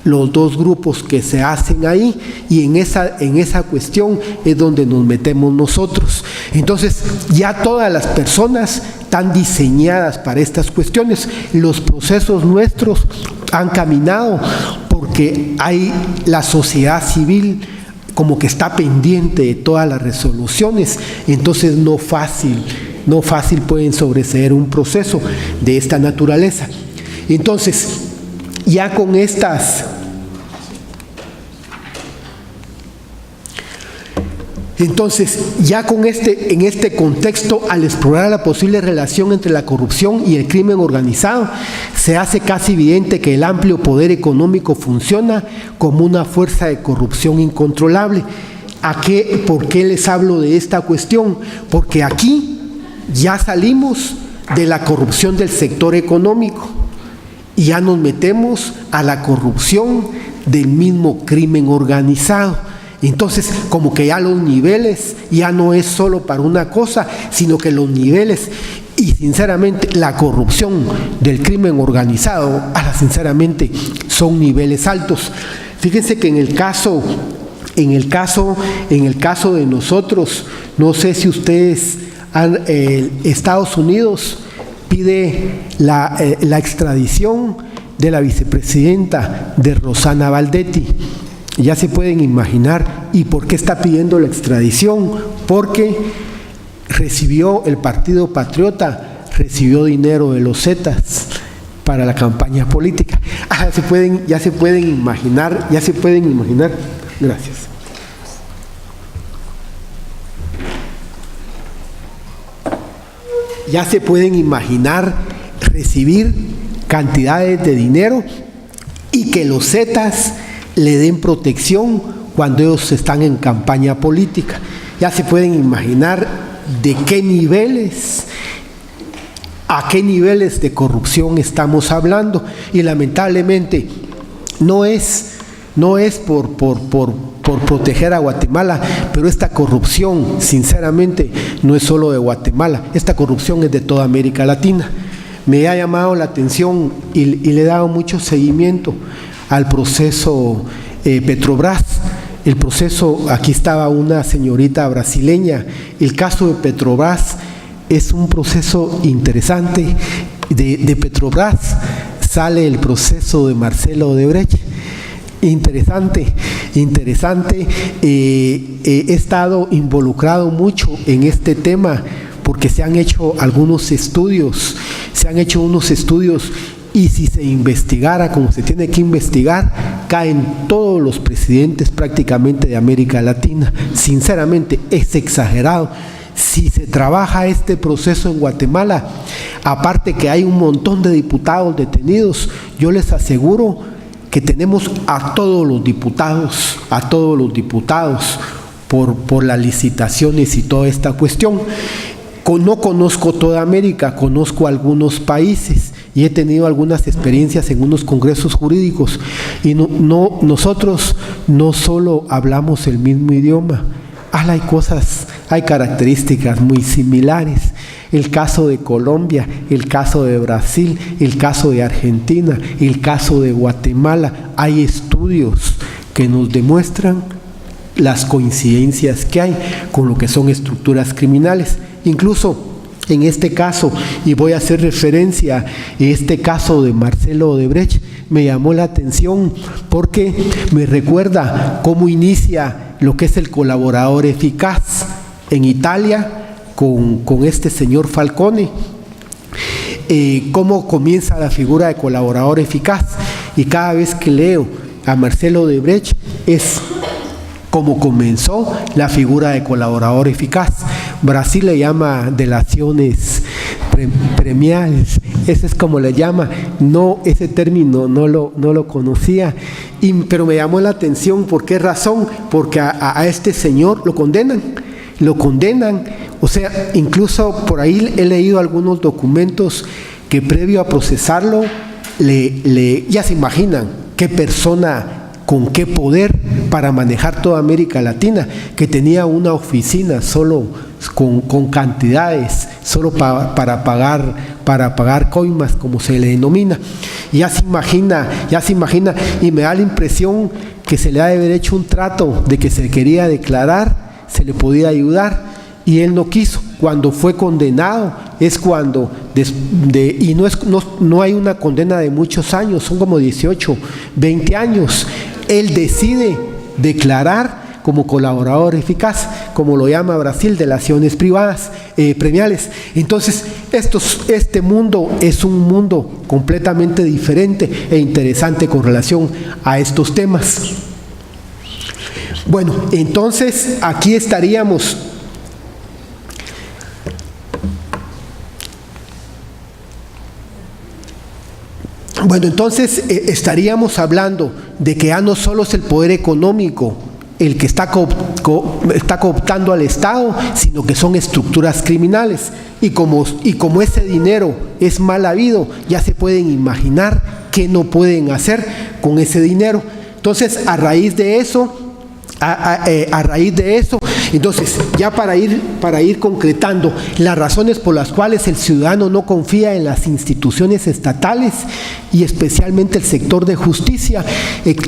los dos grupos que se hacen ahí, y en esa cuestión es donde nos metemos nosotros. Entonces ya todas las personas están diseñadas para estas cuestiones. Los procesos nuestros han caminado porque hay la sociedad civil como que está pendiente de todas las resoluciones. Entonces no fácil pueden sobreseer un proceso de esta naturaleza. Entonces ya con estas en este contexto, al explorar la posible relación entre la corrupción y el crimen organizado, se hace casi evidente que el amplio poder económico funciona como una fuerza de corrupción incontrolable. ¿Por qué les hablo de esta cuestión? Porque aquí ya salimos de la corrupción del sector económico y ya nos metemos a la corrupción del mismo crimen organizado. Entonces, como que ya los niveles ya no es solo para una cosa, sino que los niveles, y sinceramente la corrupción del crimen organizado, sinceramente son niveles altos. Fíjense que en el caso de nosotros, no sé si ustedes Estados Unidos pide la extradición de la vicepresidenta de Rosana Valdetti. Ya se pueden imaginar. ¿Y por qué está pidiendo la extradición? Porque el Partido Patriota recibió dinero de los Zetas para la campaña política. Ya se pueden imaginar. Gracias. Ya se pueden imaginar recibir cantidades de dinero y que los Zetas le den protección cuando ellos están en campaña política. Ya se pueden imaginar a qué niveles de corrupción estamos hablando, y lamentablemente no es No es por proteger a Guatemala, pero esta corrupción, sinceramente, no es solo de Guatemala, esta corrupción es de toda América Latina. Me ha llamado la atención y le he dado mucho seguimiento al proceso Petrobras. El proceso, aquí estaba una señorita brasileña, el caso de Petrobras es un proceso interesante. De Petrobras sale el proceso de Marcelo Odebrecht. Interesante. He estado involucrado mucho en este tema porque se han hecho unos estudios y si se investigara como se tiene que investigar, caen todos los presidentes prácticamente de América Latina. Sinceramente, es exagerado. Si se trabaja este proceso en Guatemala, aparte que hay un montón de diputados detenidos, yo les aseguro que tenemos a todos los diputados por las licitaciones y toda esta cuestión. No conozco toda América, conozco algunos países y he tenido algunas experiencias en unos congresos jurídicos y nosotros no solo hablamos el mismo idioma, hay características muy similares. El caso de Colombia, el caso de Brasil, el caso de Argentina, el caso de Guatemala, hay estudios que nos demuestran las coincidencias que hay con lo que son estructuras criminales. Incluso en este caso, y voy a hacer referencia a este caso de Marcelo Odebrecht, me llamó la atención porque me recuerda cómo inicia lo que es el colaborador eficaz en Italia con este señor Falcone, cómo comienza la figura de colaborador eficaz, y cada vez que leo a Marcelo Odebrecht es como comenzó la figura de colaborador eficaz. Brasil le llama delaciones premiales, ese es como le llama. No, ese término no lo conocía, pero me llamó la atención. ¿Por qué razón? Porque a este señor lo condenan. O sea, incluso por ahí he leído algunos documentos que previo a procesarlo, ya se imaginan qué persona con qué poder para manejar toda América Latina, que tenía una oficina solo con cantidades, solo para pagar coimas, como se le denomina. Ya se imagina, y me da la impresión que se le ha de haber hecho un trato de que se quería declarar, se le podía ayudar, y él no quiso. Cuando fue condenado es cuando, y no hay una condena de muchos años, son como 18, 20 años, él decide declarar como colaborador eficaz, como lo llama Brasil, delaciones premiales. Entonces, este mundo es un mundo completamente diferente e interesante con relación a estos temas. Bueno, entonces aquí estaríamos. Bueno, entonces estaríamos hablando de que ya no solo es el poder económico el que está cooptando al Estado, sino que son estructuras criminales. Y como ese dinero es mal habido, ya se pueden imaginar qué no pueden hacer con ese dinero. Entonces, a raíz de eso, entonces, ya para ir concretando las razones por las cuales el ciudadano no confía en las instituciones estatales y especialmente el sector de justicia,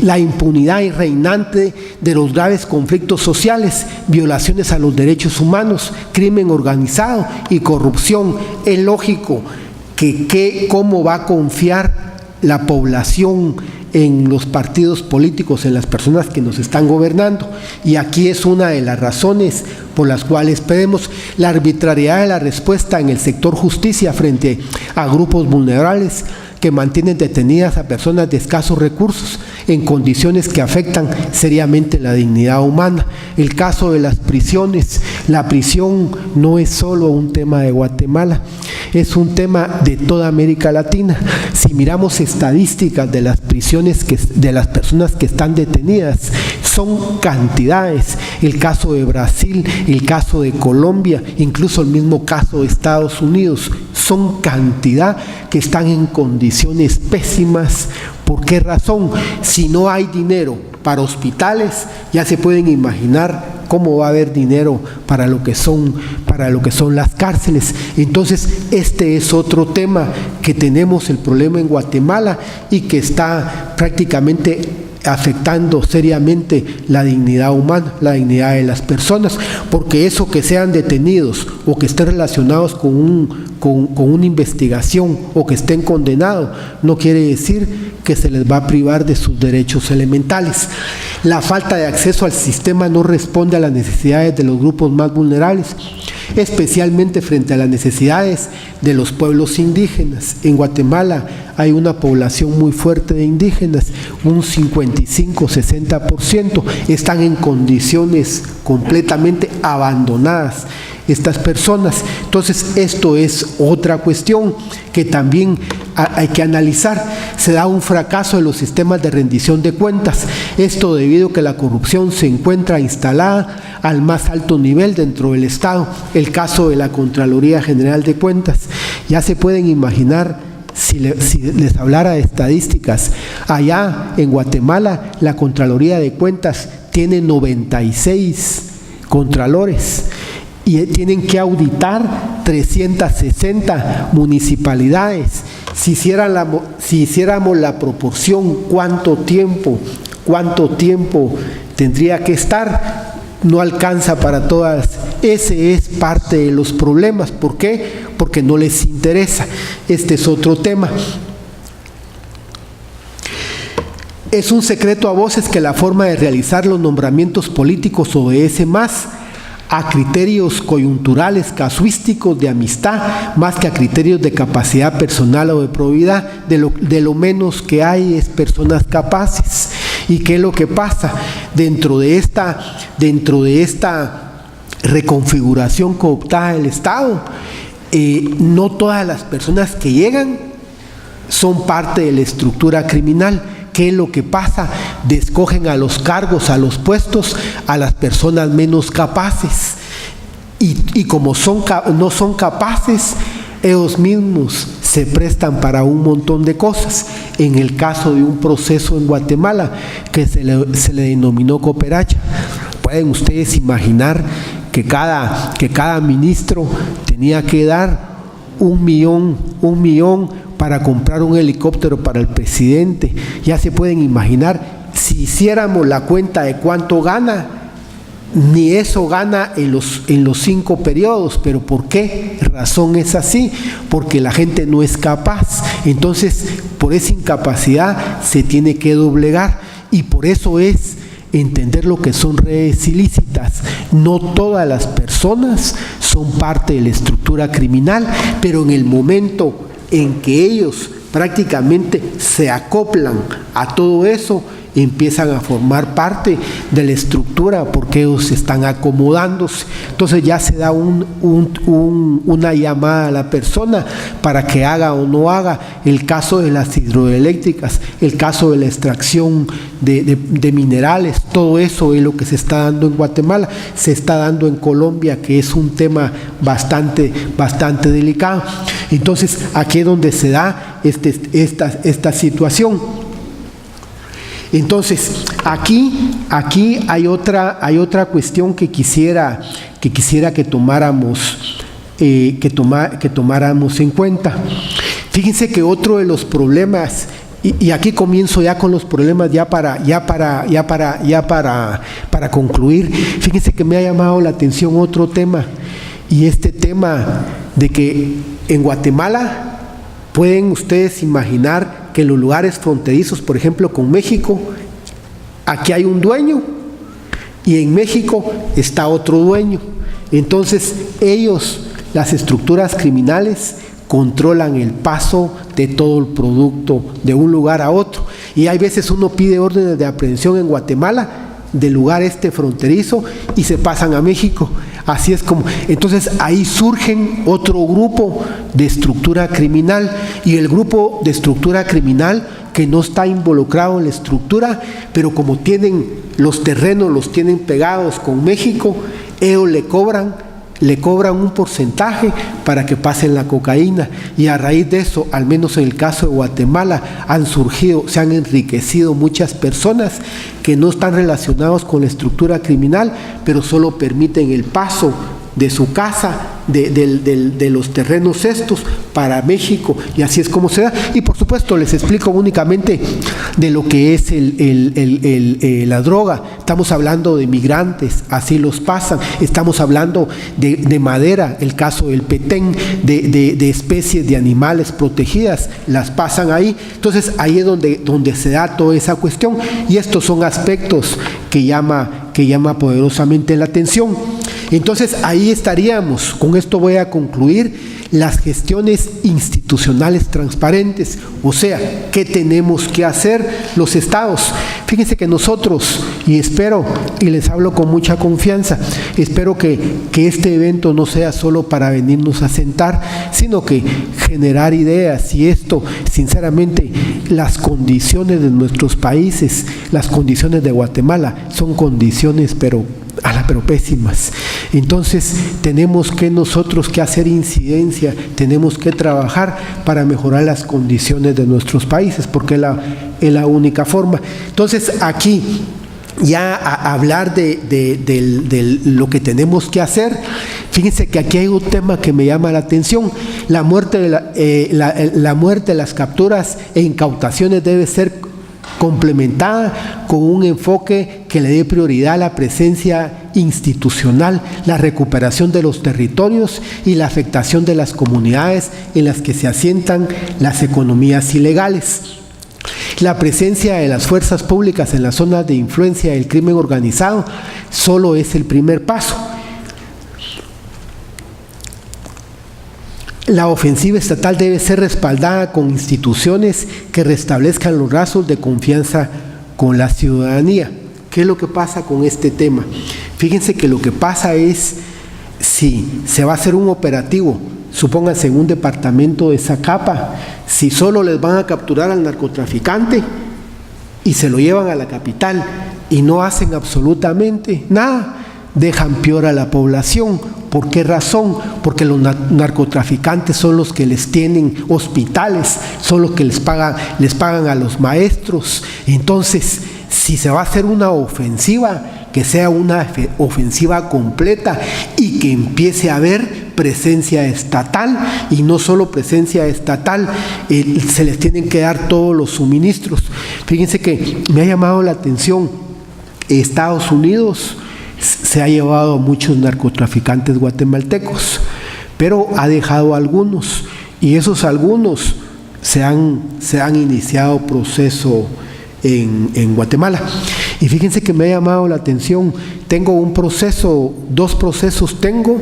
la impunidad reinante de los graves conflictos sociales, violaciones a los derechos humanos, crimen organizado y corrupción. Es lógico que cómo va a confiar la población en los partidos políticos, en las personas que nos están gobernando. Y aquí es una de las razones por las cuales vemos la arbitrariedad de la respuesta en el sector justicia frente a grupos vulnerables que mantienen detenidas a personas de escasos recursos en condiciones que afectan seriamente la dignidad humana. El caso de las prisiones. La prisión no es solo un tema de Guatemala, es un tema de toda América Latina. Si miramos estadísticas de las prisiones de las personas que están detenidas, son cantidades. El caso de Brasil, el caso de Colombia, incluso el mismo caso de Estados Unidos, son cantidad que están en condiciones pésimas. ¿Por qué razón? Si no hay dinero para hospitales, ya se pueden imaginar cómo va a haber dinero para lo que son las cárceles. Entonces, este es otro tema que tenemos el problema en Guatemala y que está prácticamente afectando seriamente la dignidad humana, la dignidad de las personas, porque eso que sean detenidos o que estén relacionados con una investigación o que estén condenados, no quiere decir que se les va a privar de sus derechos elementales. La falta de acceso al sistema no responde a las necesidades de los grupos más vulnerables, especialmente frente a las necesidades de los pueblos indígenas. En Guatemala hay una población muy fuerte de indígenas, un 55-60% están en condiciones completamente abandonadas estas personas. Entonces, esto es otra cuestión que también hay que analizar. Se da un fracaso de los sistemas de rendición de cuentas. Esto debido a que la corrupción se encuentra instalada al más alto nivel dentro del Estado. El caso de la Contraloría General de Cuentas. Ya se pueden imaginar, si les hablara de estadísticas, allá en Guatemala la Contraloría de Cuentas tiene 96 contralores y tienen que auditar 360 municipalidades. Si hiciéramos la proporción, ¿cuánto tiempo tendría que estar? No alcanza para todas. Ese es parte de los problemas. ¿Por qué? Porque no les interesa. Este es otro tema. Es un secreto a voces que la forma de realizar los nombramientos políticos obedece más a criterios coyunturales, casuísticos, de amistad, más que a criterios de capacidad personal o de probidad. De lo menos que hay es personas capaces. ¿Y qué es lo que pasa? Dentro de esta reconfiguración cooptada del Estado, no todas las personas que llegan son parte de la estructura criminal. ¿Qué es lo que pasa? Descogen a los cargos, a los puestos, a las personas menos capaces. Y como no son capaces, ellos mismos se prestan para un montón de cosas. En el caso de un proceso en Guatemala que se le denominó cooperacha, pueden ustedes imaginar que cada ministro tenía que dar un millón para comprar un helicóptero para el presidente. Ya se pueden imaginar, si hiciéramos la cuenta de cuánto gana, ni eso gana en los 5 periodos. ¿Pero por qué razón es así? Porque la gente no es capaz. Entonces, por esa incapacidad se tiene que doblegar, y por eso es entender lo que son redes ilícitas. No todas las personas son parte de la estructura criminal, pero en el momento en que ellos prácticamente se acoplan a todo eso, empiezan a formar parte de la estructura porque ellos están acomodándose. Entonces ya se da una llamada a la persona para que haga o no haga. El caso de las hidroeléctricas, el caso de la extracción de minerales, todo eso es lo que se está dando en Guatemala, se está dando en Colombia, que es un tema bastante delicado. Entonces aquí es donde se da esta situación. Entonces, aquí hay otra cuestión que quisiera que tomáramos en cuenta. Fíjense que otro de los problemas, y aquí comienzo ya con los problemas para concluir. Fíjense que me ha llamado la atención otro tema, y este tema de que en Guatemala pueden ustedes imaginar que en los lugares fronterizos, por ejemplo con México, aquí hay un dueño y en México está otro dueño. Entonces ellos, las estructuras criminales, controlan el paso de todo el producto de un lugar a otro. Y hay veces uno pide órdenes de aprehensión en Guatemala del lugar fronterizo y se pasan a México. Así es como, entonces ahí surgen otro grupo de estructura criminal, y el grupo de estructura criminal que no está involucrado en la estructura, pero como tienen los terrenos, los tienen pegados con México, ellos le cobran le cobran un porcentaje para que pasen la cocaína, y a raíz de eso, al menos en el caso de Guatemala, se han enriquecido muchas personas que no están relacionados con la estructura criminal, pero solo permiten el paso de su casa, de los terrenos estos para México, y así es como se da. Y por supuesto les explico únicamente de lo que es la droga. Estamos hablando de migrantes, así los pasan. Estamos hablando de madera, el caso del petén, de especies de animales protegidas, las pasan ahí. Entonces ahí es donde se da toda esa cuestión, y estos son aspectos que llama poderosamente la atención. Entonces ahí estaríamos, con esto voy a concluir, las gestiones institucionales transparentes, o sea, ¿qué tenemos que hacer los estados? Fíjense que nosotros, y espero, y les hablo con mucha confianza, espero que este evento no sea solo para venirnos a sentar, sino que generar ideas, y esto, sinceramente, las condiciones de nuestros países, las condiciones de Guatemala, son condiciones, pero pésimas. Entonces tenemos que nosotros que hacer incidencia, tenemos que trabajar para mejorar las condiciones de nuestros países, porque es la única forma. Entonces aquí ya a hablar de lo que tenemos que hacer, fíjense que aquí hay un tema que me llama la atención. La muerte de las capturas e incautaciones debe ser complementada con un enfoque que le dé prioridad a la presencia institucional, la recuperación de los territorios y la afectación de las comunidades en las que se asientan las economías ilegales. La presencia de las fuerzas públicas en las zonas de influencia del crimen organizado solo es el primer paso. La ofensiva estatal debe ser respaldada con instituciones que restablezcan los lazos de confianza con la ciudadanía. ¿Qué es lo que pasa con este tema? Fíjense que lo que pasa es, si se va a hacer un operativo, supónganse en un departamento de Zacapa, si solo les van a capturar al narcotraficante y se lo llevan a la capital y no hacen absolutamente nada, dejan peor a la población. ¿Por qué razón? Porque los narcotraficantes son los que les tienen hospitales, son los que les pagan a los maestros. Entonces, si se va a hacer una ofensiva, que sea una ofensiva completa y que empiece a haber presencia estatal, y no solo presencia estatal, se les tienen que dar todos los suministros. Fíjense que me ha llamado la atención, Estados Unidos se ha llevado a muchos narcotraficantes guatemaltecos, pero ha dejado a algunos, y esos algunos se han iniciado proceso en Guatemala. Y fíjense que me ha llamado la atención, tengo dos procesos tengo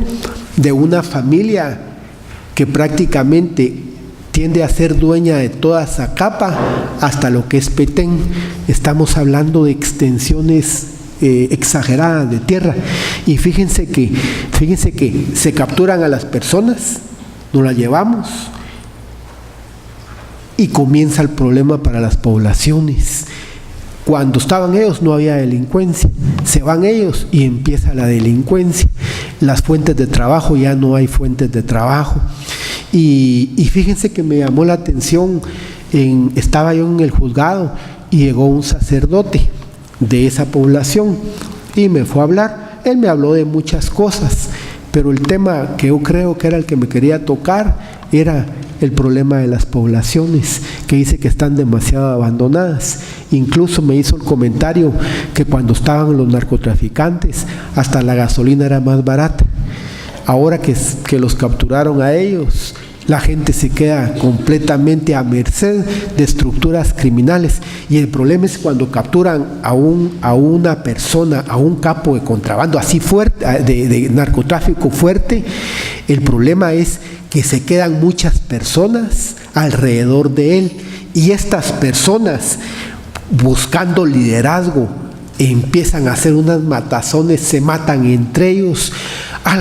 de una familia que prácticamente tiende a ser dueña de toda Zacapa hasta lo que es Petén. Estamos hablando de extensiones exageradas de tierra, y fíjense que se capturan a las personas, nos las llevamos y comienza el problema para las poblaciones. Cuando estaban ellos no había delincuencia, se van ellos y empieza la delincuencia. Las fuentes de trabajo, ya no hay fuentes de trabajo. Y fíjense que me llamó la atención, estaba yo en el juzgado y llegó un sacerdote de esa población y me fue a hablar. Él me habló de muchas cosas, pero el tema que yo creo que era el que me quería tocar era el problema de las poblaciones, que dice que están demasiado abandonadas. Incluso me hizo el comentario que cuando estaban los narcotraficantes hasta la gasolina era más barata. Ahora que los capturaron a ellos, la gente se queda completamente a merced de estructuras criminales, y el problema es cuando capturan a una persona, a un capo de contrabando así fuerte, de narcotráfico fuerte. El problema es que se quedan muchas personas alrededor de él, y estas personas, buscando liderazgo, empiezan a hacer unas matazones, se matan entre ellos.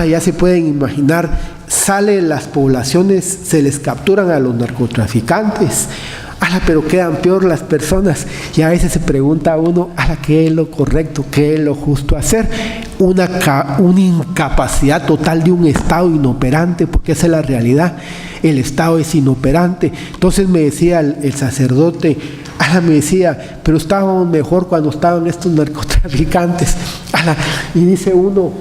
Ya se pueden imaginar, salen las poblaciones, se les capturan a los narcotraficantes, pero quedan peor las personas. Y a veces se pregunta a uno, ¿qué es lo correcto? ¿Qué es lo justo hacer? Una incapacidad total de un Estado inoperante, porque esa es la realidad. El Estado es inoperante. Entonces me decía el sacerdote, me decía, pero estábamos mejor cuando estaban estos narcotraficantes. Y dice uno,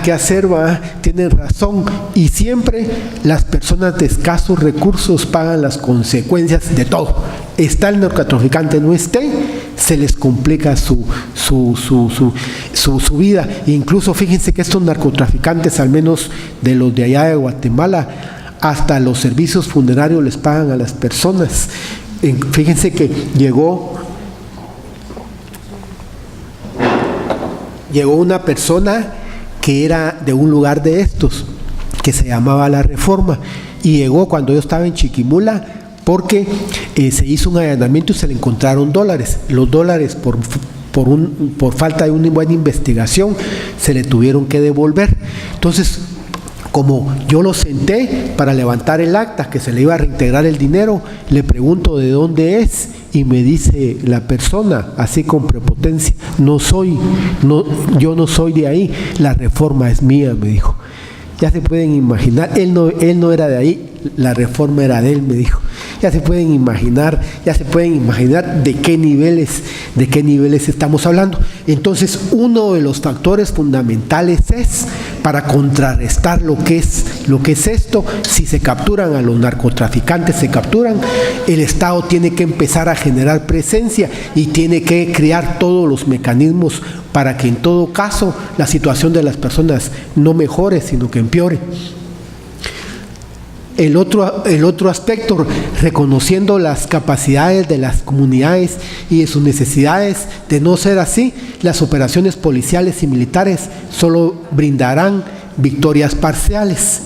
¿qué hacer, va? Tienen razón. Y siempre las personas de escasos recursos pagan las consecuencias de todo. Está el narcotraficante, no esté, se les complica su vida. E incluso fíjense que estos narcotraficantes, al menos de los de allá de Guatemala, hasta los servicios funerarios les pagan a las personas. Fíjense que llegó una persona que era de un lugar de estos, que se llamaba La Reforma, y llegó cuando yo estaba en Chiquimula, porque se hizo un allanamiento y se le encontraron dólares. Los dólares, por falta de una buena investigación, se le tuvieron que devolver. Entonces, como yo lo senté para levantar el acta, que se le iba a reintegrar el dinero, le pregunto de dónde es, y me dice la persona, así con prepotencia, yo no soy de ahí, La Reforma es mía, me dijo. Ya se pueden imaginar, él no era de ahí, La Reforma era de él, me dijo. Ya se pueden imaginar de qué niveles estamos hablando. Entonces, uno de los factores fundamentales es, para contrarrestar lo que es esto, si se capturan a los narcotraficantes, el Estado tiene que empezar a generar presencia y tiene que crear todos los mecanismos para que en todo caso la situación de las personas no mejore, sino que empeore. El otro aspecto, reconociendo las capacidades de las comunidades y de sus necesidades. De no ser así, las operaciones policiales y militares solo brindarán victorias parciales.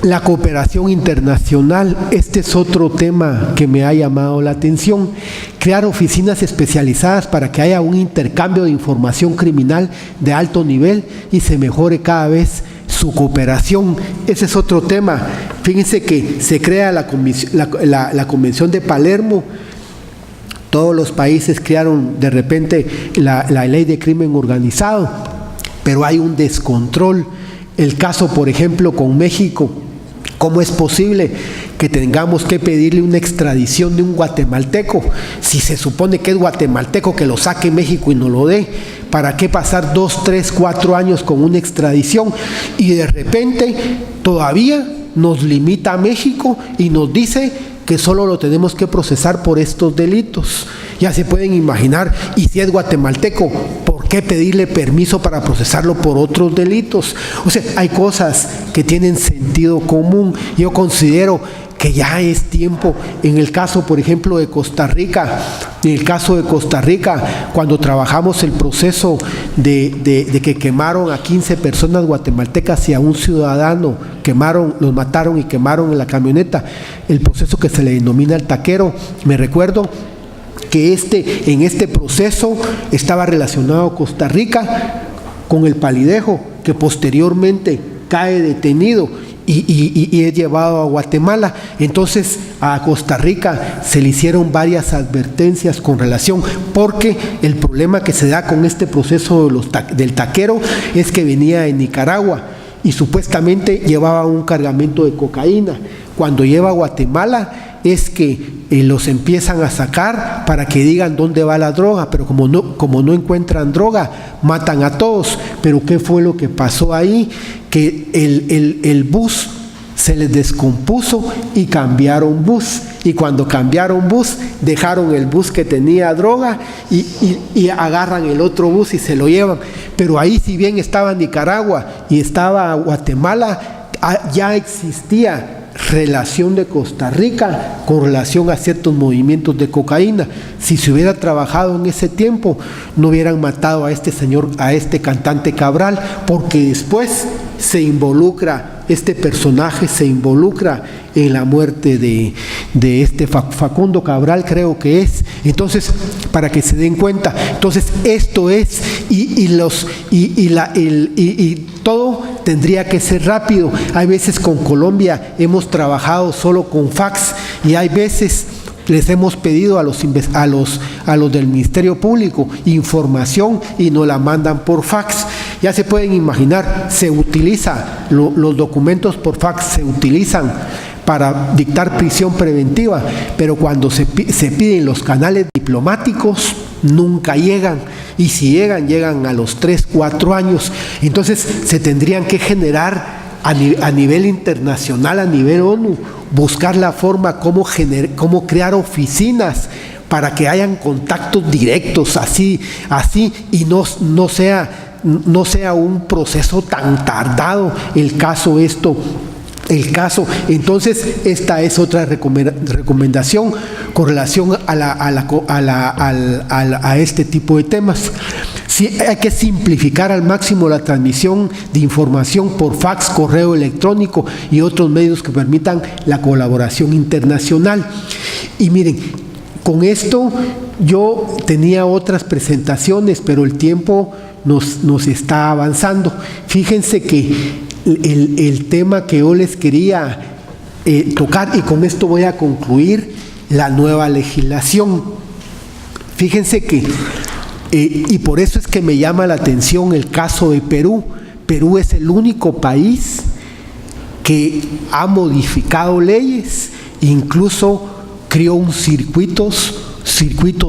La cooperación internacional, este es otro tema que me ha llamado la atención. Crear oficinas especializadas para que haya un intercambio de información criminal de alto nivel y se mejore cada vez su cooperación. Ese es otro tema. Fíjense que se crea la Convención de Palermo. Todos los países crearon de repente la ley de crimen organizado, pero hay un descontrol. El caso, por ejemplo, con México. ¿Cómo es posible que tengamos que pedirle una extradición de un guatemalteco? Si se supone que es guatemalteco, que lo saque México y no lo dé. ¿Para qué pasar 2, 3, 4 años con una extradición? Y de repente todavía nos limita a México y nos dice que solo lo tenemos que procesar por estos delitos. Ya se pueden imaginar, y si es guatemalteco, ¿por qué pedirle permiso para procesarlo por otros delitos? O sea, hay cosas que tienen sentido común. Yo considero que ya es tiempo. En el caso, por ejemplo, de Costa Rica, cuando trabajamos el proceso de que quemaron a 15 personas guatemaltecas y a un ciudadano, los mataron y quemaron en la camioneta, el proceso que se le denomina el taquero, me recuerdo que en este proceso estaba relacionado Costa Rica con el Palidejo, que posteriormente cae detenido y es llevado a Guatemala. Entonces a Costa Rica se le hicieron varias advertencias con relación, porque el problema que se da con este proceso del taquero es que venía de Nicaragua y supuestamente llevaba un cargamento de cocaína. Cuando lleva a Guatemala es que los empiezan a sacar para que digan dónde va la droga, pero como no encuentran droga, matan a todos. Pero ¿qué fue lo que pasó ahí? Que el bus se les descompuso y cambiaron bus. Y cuando cambiaron bus, dejaron el bus que tenía droga y agarran el otro bus y se lo llevan. Pero ahí, si bien estaba Nicaragua y estaba Guatemala, ya existía relación de Costa Rica con relación a ciertos movimientos de cocaína. Si se hubiera trabajado en ese tiempo, no hubieran matado a este señor, a este cantante Cabral, porque después este personaje se involucra en la muerte de este Facundo Cabral, creo que es. Entonces, para que se den cuenta, entonces esto es, y todo tendría que ser rápido. Hay veces con Colombia hemos trabajado solo con fax y hay veces les hemos pedido a los del Ministerio Público información y nos la mandan por fax. Ya se pueden imaginar, se utiliza, los documentos por fax se utilizan para dictar prisión preventiva, pero cuando se piden los canales diplomáticos, nunca llegan, y si llegan a los 3, 4 años. Entonces se tendrían que generar a nivel internacional, a nivel ONU, buscar la forma cómo crear oficinas para que hayan contactos directos, así y no sea un proceso tan tardado el caso. Entonces, esta es otra recomendación con relación a este tipo de temas. Sí, hay que simplificar al máximo la transmisión de información por fax, correo electrónico y otros medios que permitan la colaboración internacional. Y miren, con esto yo tenía otras presentaciones, pero el tiempo nos está avanzando. Fíjense que el tema que yo les quería tocar, y con esto voy a concluir, la nueva legislación. Fíjense que, y por eso es que me llama la atención el caso de Perú. Perú es el único país que ha modificado leyes, incluso creó un circuito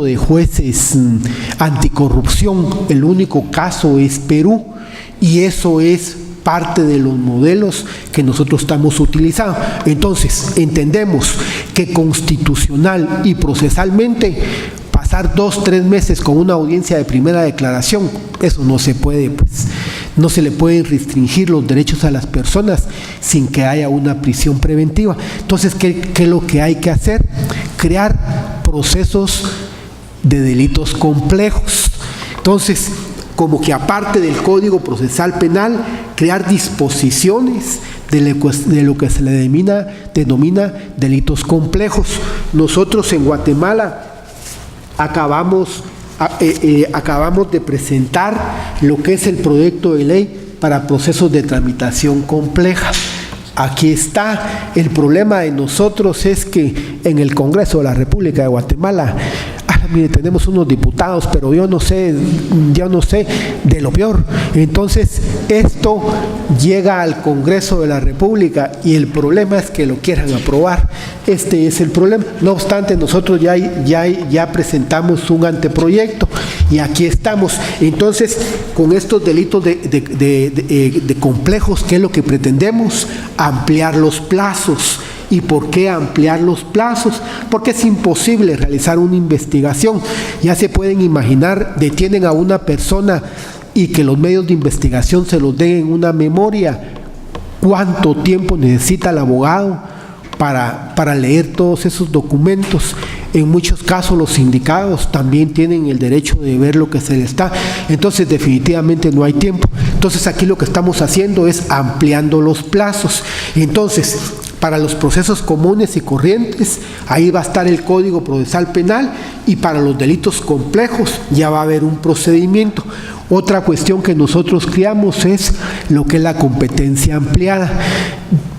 de jueces anticorrupción. El único caso es Perú, y eso es parte de los modelos que nosotros estamos utilizando. Entonces, entendemos que constitucional y procesalmente pasar 2, 3 meses con una audiencia de primera declaración, eso no se puede, pues, no se le pueden restringir los derechos a las personas sin que haya una prisión preventiva. Entonces, ¿qué es lo que hay que hacer? Crear procesos de delitos complejos. Entonces, como que aparte del Código Procesal Penal, crear disposiciones de lo que se le denomina delitos complejos. Nosotros en Guatemala acabamos de presentar lo que es el proyecto de ley para procesos de tramitación compleja. Aquí está. El problema de nosotros es que en el Congreso de la República de Guatemala, mire, tenemos unos diputados, pero yo no sé de lo peor. Entonces, esto llega al Congreso de la República y el problema es que lo quieran aprobar. Este es el problema. No obstante, nosotros ya presentamos un anteproyecto y aquí estamos. Entonces, con estos delitos de complejos, ¿qué es lo que pretendemos? Ampliar los plazos. ¿Y por qué ampliar los plazos? Porque es imposible realizar una investigación. Ya se pueden imaginar, detienen a una persona y que los medios de investigación se los den en una memoria. ¿Cuánto tiempo necesita el abogado para leer todos esos documentos? En muchos casos los sindicados también tienen el derecho de ver lo que se les está. Entonces definitivamente no hay tiempo. Entonces aquí lo que estamos haciendo es ampliando los plazos. Entonces, para los procesos comunes y corrientes, ahí va a estar el Código Procesal Penal, y para los delitos complejos ya va a haber un procedimiento. Otra cuestión que nosotros creamos es lo que es la competencia ampliada.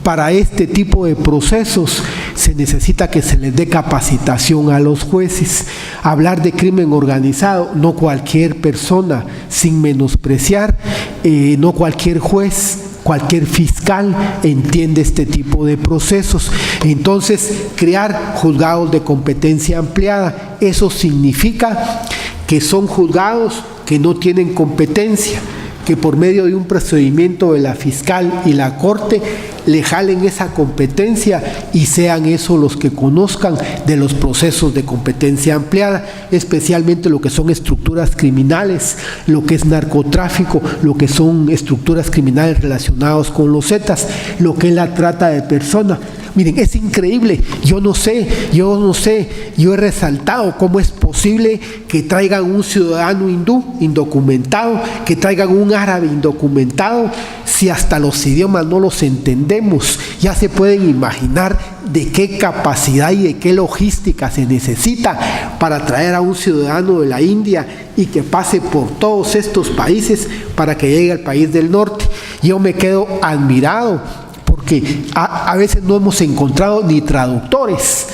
Para este tipo de procesos se necesita que se les dé capacitación a los jueces. Hablar de crimen organizado, no cualquier persona, sin menospreciar, no cualquier juez, cualquier fiscal entiende este tipo de procesos. Entonces, crear juzgados de competencia ampliada, eso significa que son juzgados que no tienen competencia, que por medio de un procedimiento de la fiscal y la corte le jalen esa competencia y sean esos los que conozcan de los procesos de competencia ampliada, especialmente lo que son estructuras criminales, lo que es narcotráfico, lo que son estructuras criminales relacionadas con los Zetas, lo que es la trata de personas. Miren, es increíble, yo no sé, yo he resaltado cómo es posible que traigan un ciudadano hindú indocumentado, que traigan un árabe indocumentado, si hasta los idiomas no los entendemos. Ya se pueden imaginar de qué capacidad y de qué logística se necesita para traer a un ciudadano de la India y que pase por todos estos países para que llegue al país del norte. Yo me quedo admirado porque a veces no hemos encontrado ni traductores.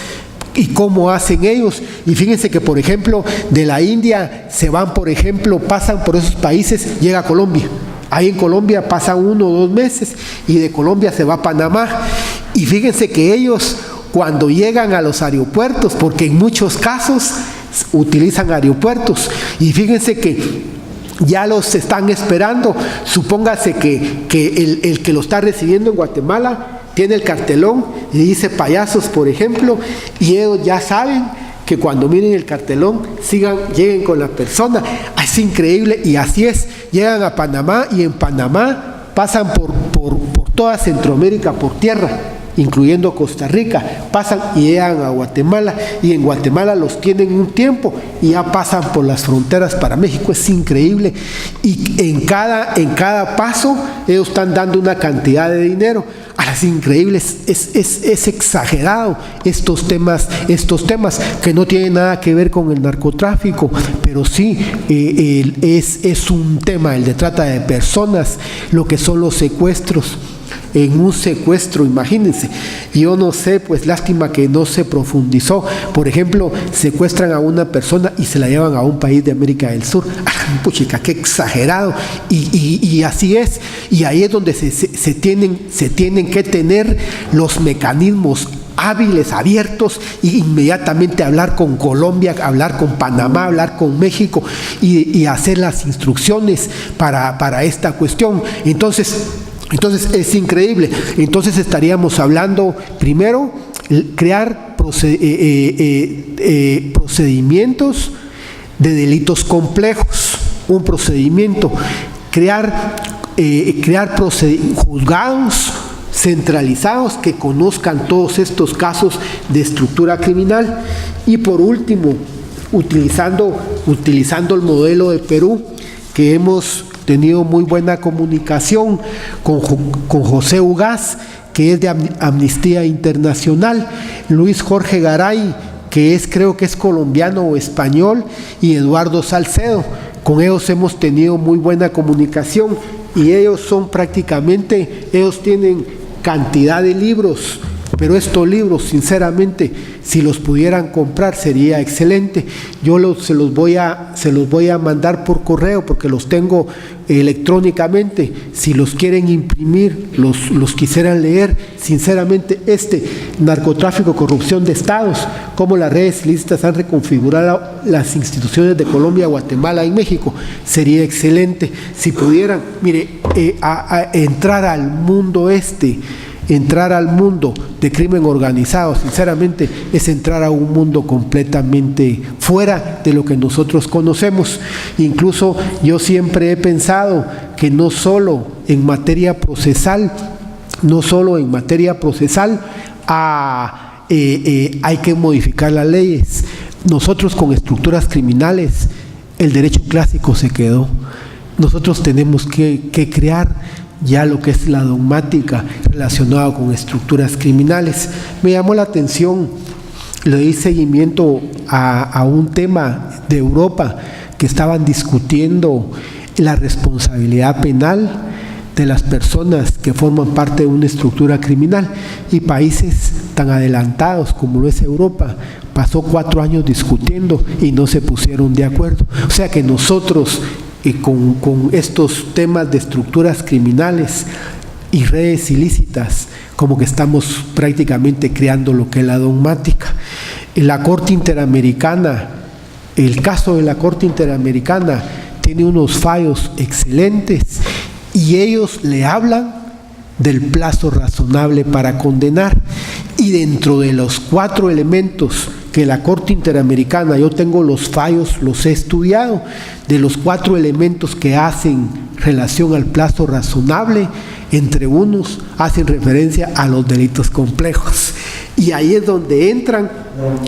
¿Y cómo hacen ellos? Y fíjense que, por ejemplo, de la India se van, por ejemplo, pasan por esos países, llega a Colombia. Ahí en Colombia pasan 1 o 2 meses y de Colombia se va a Panamá. Y fíjense que ellos, cuando llegan a los aeropuertos, porque en muchos casos utilizan aeropuertos, y fíjense que ya los están esperando. Supóngase que el que lo está recibiendo en Guatemala tiene el cartelón y dice payasos, por ejemplo, y ellos ya saben que cuando miren el cartelón lleguen con la persona. Es increíble, y así es. Llegan a Panamá y en Panamá pasan por toda Centroamérica por tierra, incluyendo Costa Rica, pasan y llegan a Guatemala, y en Guatemala los tienen un tiempo y ya pasan por las fronteras para México. Es increíble, y en cada paso ellos están dando una cantidad de dinero. Es increíble, es exagerado estos temas que no tienen nada que ver con el narcotráfico, pero sí es un tema, el de trata de personas, lo que son los secuestros. En un secuestro, imagínense, yo no sé, pues lástima que no se profundizó. Por ejemplo, secuestran a una persona y se la llevan a un país de América del Sur. Puchica, qué exagerado. Y así es, y ahí es donde se tienen que tener los mecanismos hábiles, abiertos, y inmediatamente hablar con Colombia, hablar con Panamá, hablar con México y hacer las instrucciones para esta cuestión. Entonces es increíble. Entonces estaríamos hablando, primero, crear procedimientos de delitos complejos, un procedimiento, crear juzgados centralizados que conozcan todos estos casos de estructura criminal, y por último, utilizando el modelo de Perú, que hemos tenido muy buena comunicación con José Ugaz, que es de Amnistía Internacional, Luis Jorge Garay, que creo que es colombiano o español, y Eduardo Salcedo. Con ellos hemos tenido muy buena comunicación, y ellos tienen cantidad de libros, pero estos libros, sinceramente, si los pudieran comprar sería excelente. Yo se los voy a mandar por correo porque los tengo electrónicamente. Si los quieren imprimir, los quisieran leer, sinceramente, narcotráfico, corrupción de estados, cómo las redes ilícitas han reconfigurado las instituciones de Colombia, Guatemala y México, sería excelente. Si pudieran, mire, entrar al mundo de crimen organizado, sinceramente, es entrar a un mundo completamente fuera de lo que nosotros conocemos. Incluso yo siempre he pensado que no solo en materia procesal hay que modificar las leyes. Nosotros, con estructuras criminales, el derecho clásico se quedó. Nosotros tenemos que crear ya lo que es la dogmática relacionada con estructuras criminales. Me llamó la atención, le di seguimiento a un tema de Europa, que estaban discutiendo la responsabilidad penal de las personas que forman parte de una estructura criminal, y países tan adelantados como lo es Europa pasó 4 años discutiendo y no se pusieron de acuerdo. O sea que nosotros, con estos temas de estructuras criminales y redes ilícitas, como que estamos prácticamente creando lo que es la dogmática. La Corte Interamericana, el caso de la Corte Interamericana tiene unos fallos excelentes, y ellos le hablan del plazo razonable para condenar, y dentro de los 4 elementos que la Corte Interamericana, yo tengo los fallos, los he estudiado, de los 4 elementos que hacen relación al plazo razonable, entre unos hacen referencia a los delitos complejos. Y ahí es donde entran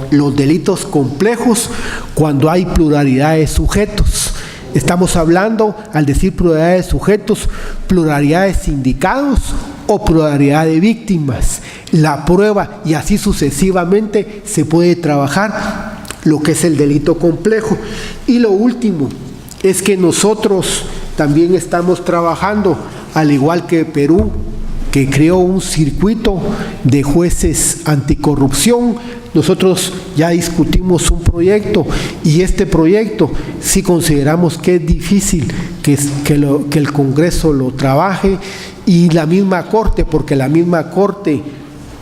los delitos complejos, cuando hay pluralidad de sujetos. Estamos hablando, al decir pluralidad de sujetos, pluralidad de sindicados o pluralidad de víctimas. La prueba, y así sucesivamente, se puede trabajar lo que es el delito complejo. Y lo último es que nosotros también estamos trabajando al igual que Perú, que creó un circuito de jueces anticorrupción. Nosotros ya discutimos un proyecto y este proyecto sí consideramos que es difícil que el Congreso lo trabaje, y la misma Corte, porque la misma Corte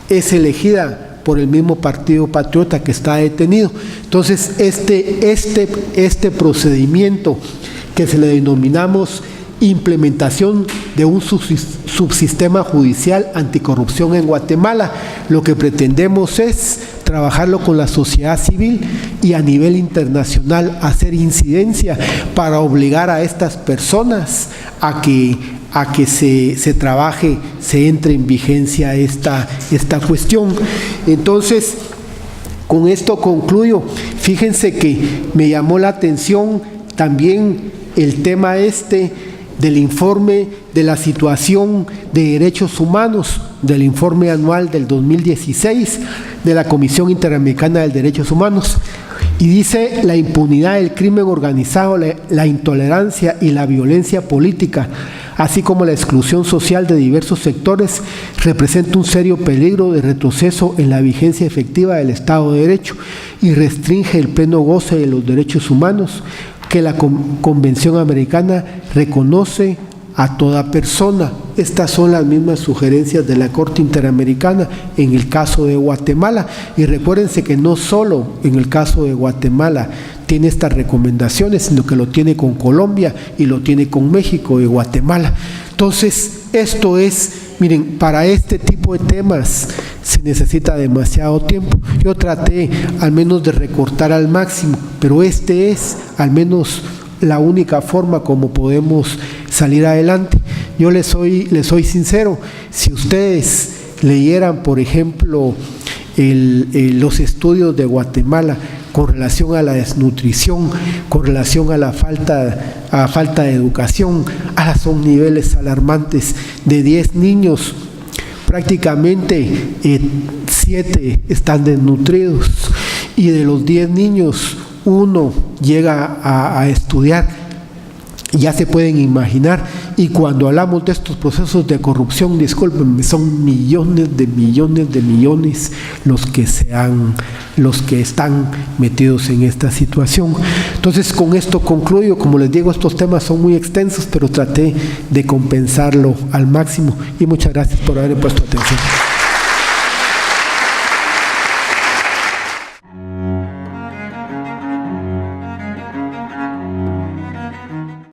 es elegida por el mismo Partido Patriota que está detenido. Entonces este procedimiento que se le denominamos implementación de un subsistema judicial anticorrupción en Guatemala, lo que pretendemos es trabajarlo con la sociedad civil y a nivel internacional hacer incidencia para obligar a estas personas a que se trabaje, se entre en vigencia esta cuestión. Entonces, con esto concluyo. Fíjense que me llamó la atención también el tema del informe de la situación de derechos humanos, del informe anual del 2016 de la Comisión Interamericana de Derechos Humanos. Y dice: la impunidad del crimen organizado, la intolerancia y la violencia política, así como la exclusión social de diversos sectores, representa un serio peligro de retroceso en la vigencia efectiva del Estado de Derecho y restringe el pleno goce de los derechos humanos que la Convención Americana reconoce a toda persona. Estas son las mismas sugerencias de la Corte Interamericana en el caso de Guatemala. Y recuérdense que no solo en el caso de Guatemala tiene estas recomendaciones, sino que lo tiene con Colombia y lo tiene con México y Guatemala. Entonces, esto es, miren, para este tipo de temas se necesita demasiado tiempo. Yo traté al menos de recortar al máximo, pero este es al menos la única forma como podemos salir adelante. Yo les soy sincero, si ustedes leyeran, por ejemplo, los estudios de Guatemala con relación a la desnutrición, con relación a la falta de educación, son niveles alarmantes. De 10 niños, prácticamente 7 están desnutridos, y de los 10 niños, 1 llega a estudiar. Ya se pueden imaginar. Y cuando hablamos de estos procesos de corrupción, discúlpenme, son millones los que están metidos en esta situación. Entonces, con esto concluyo. Como les digo, estos temas son muy extensos, pero traté de compensarlo al máximo, y muchas gracias por haber puesto atención.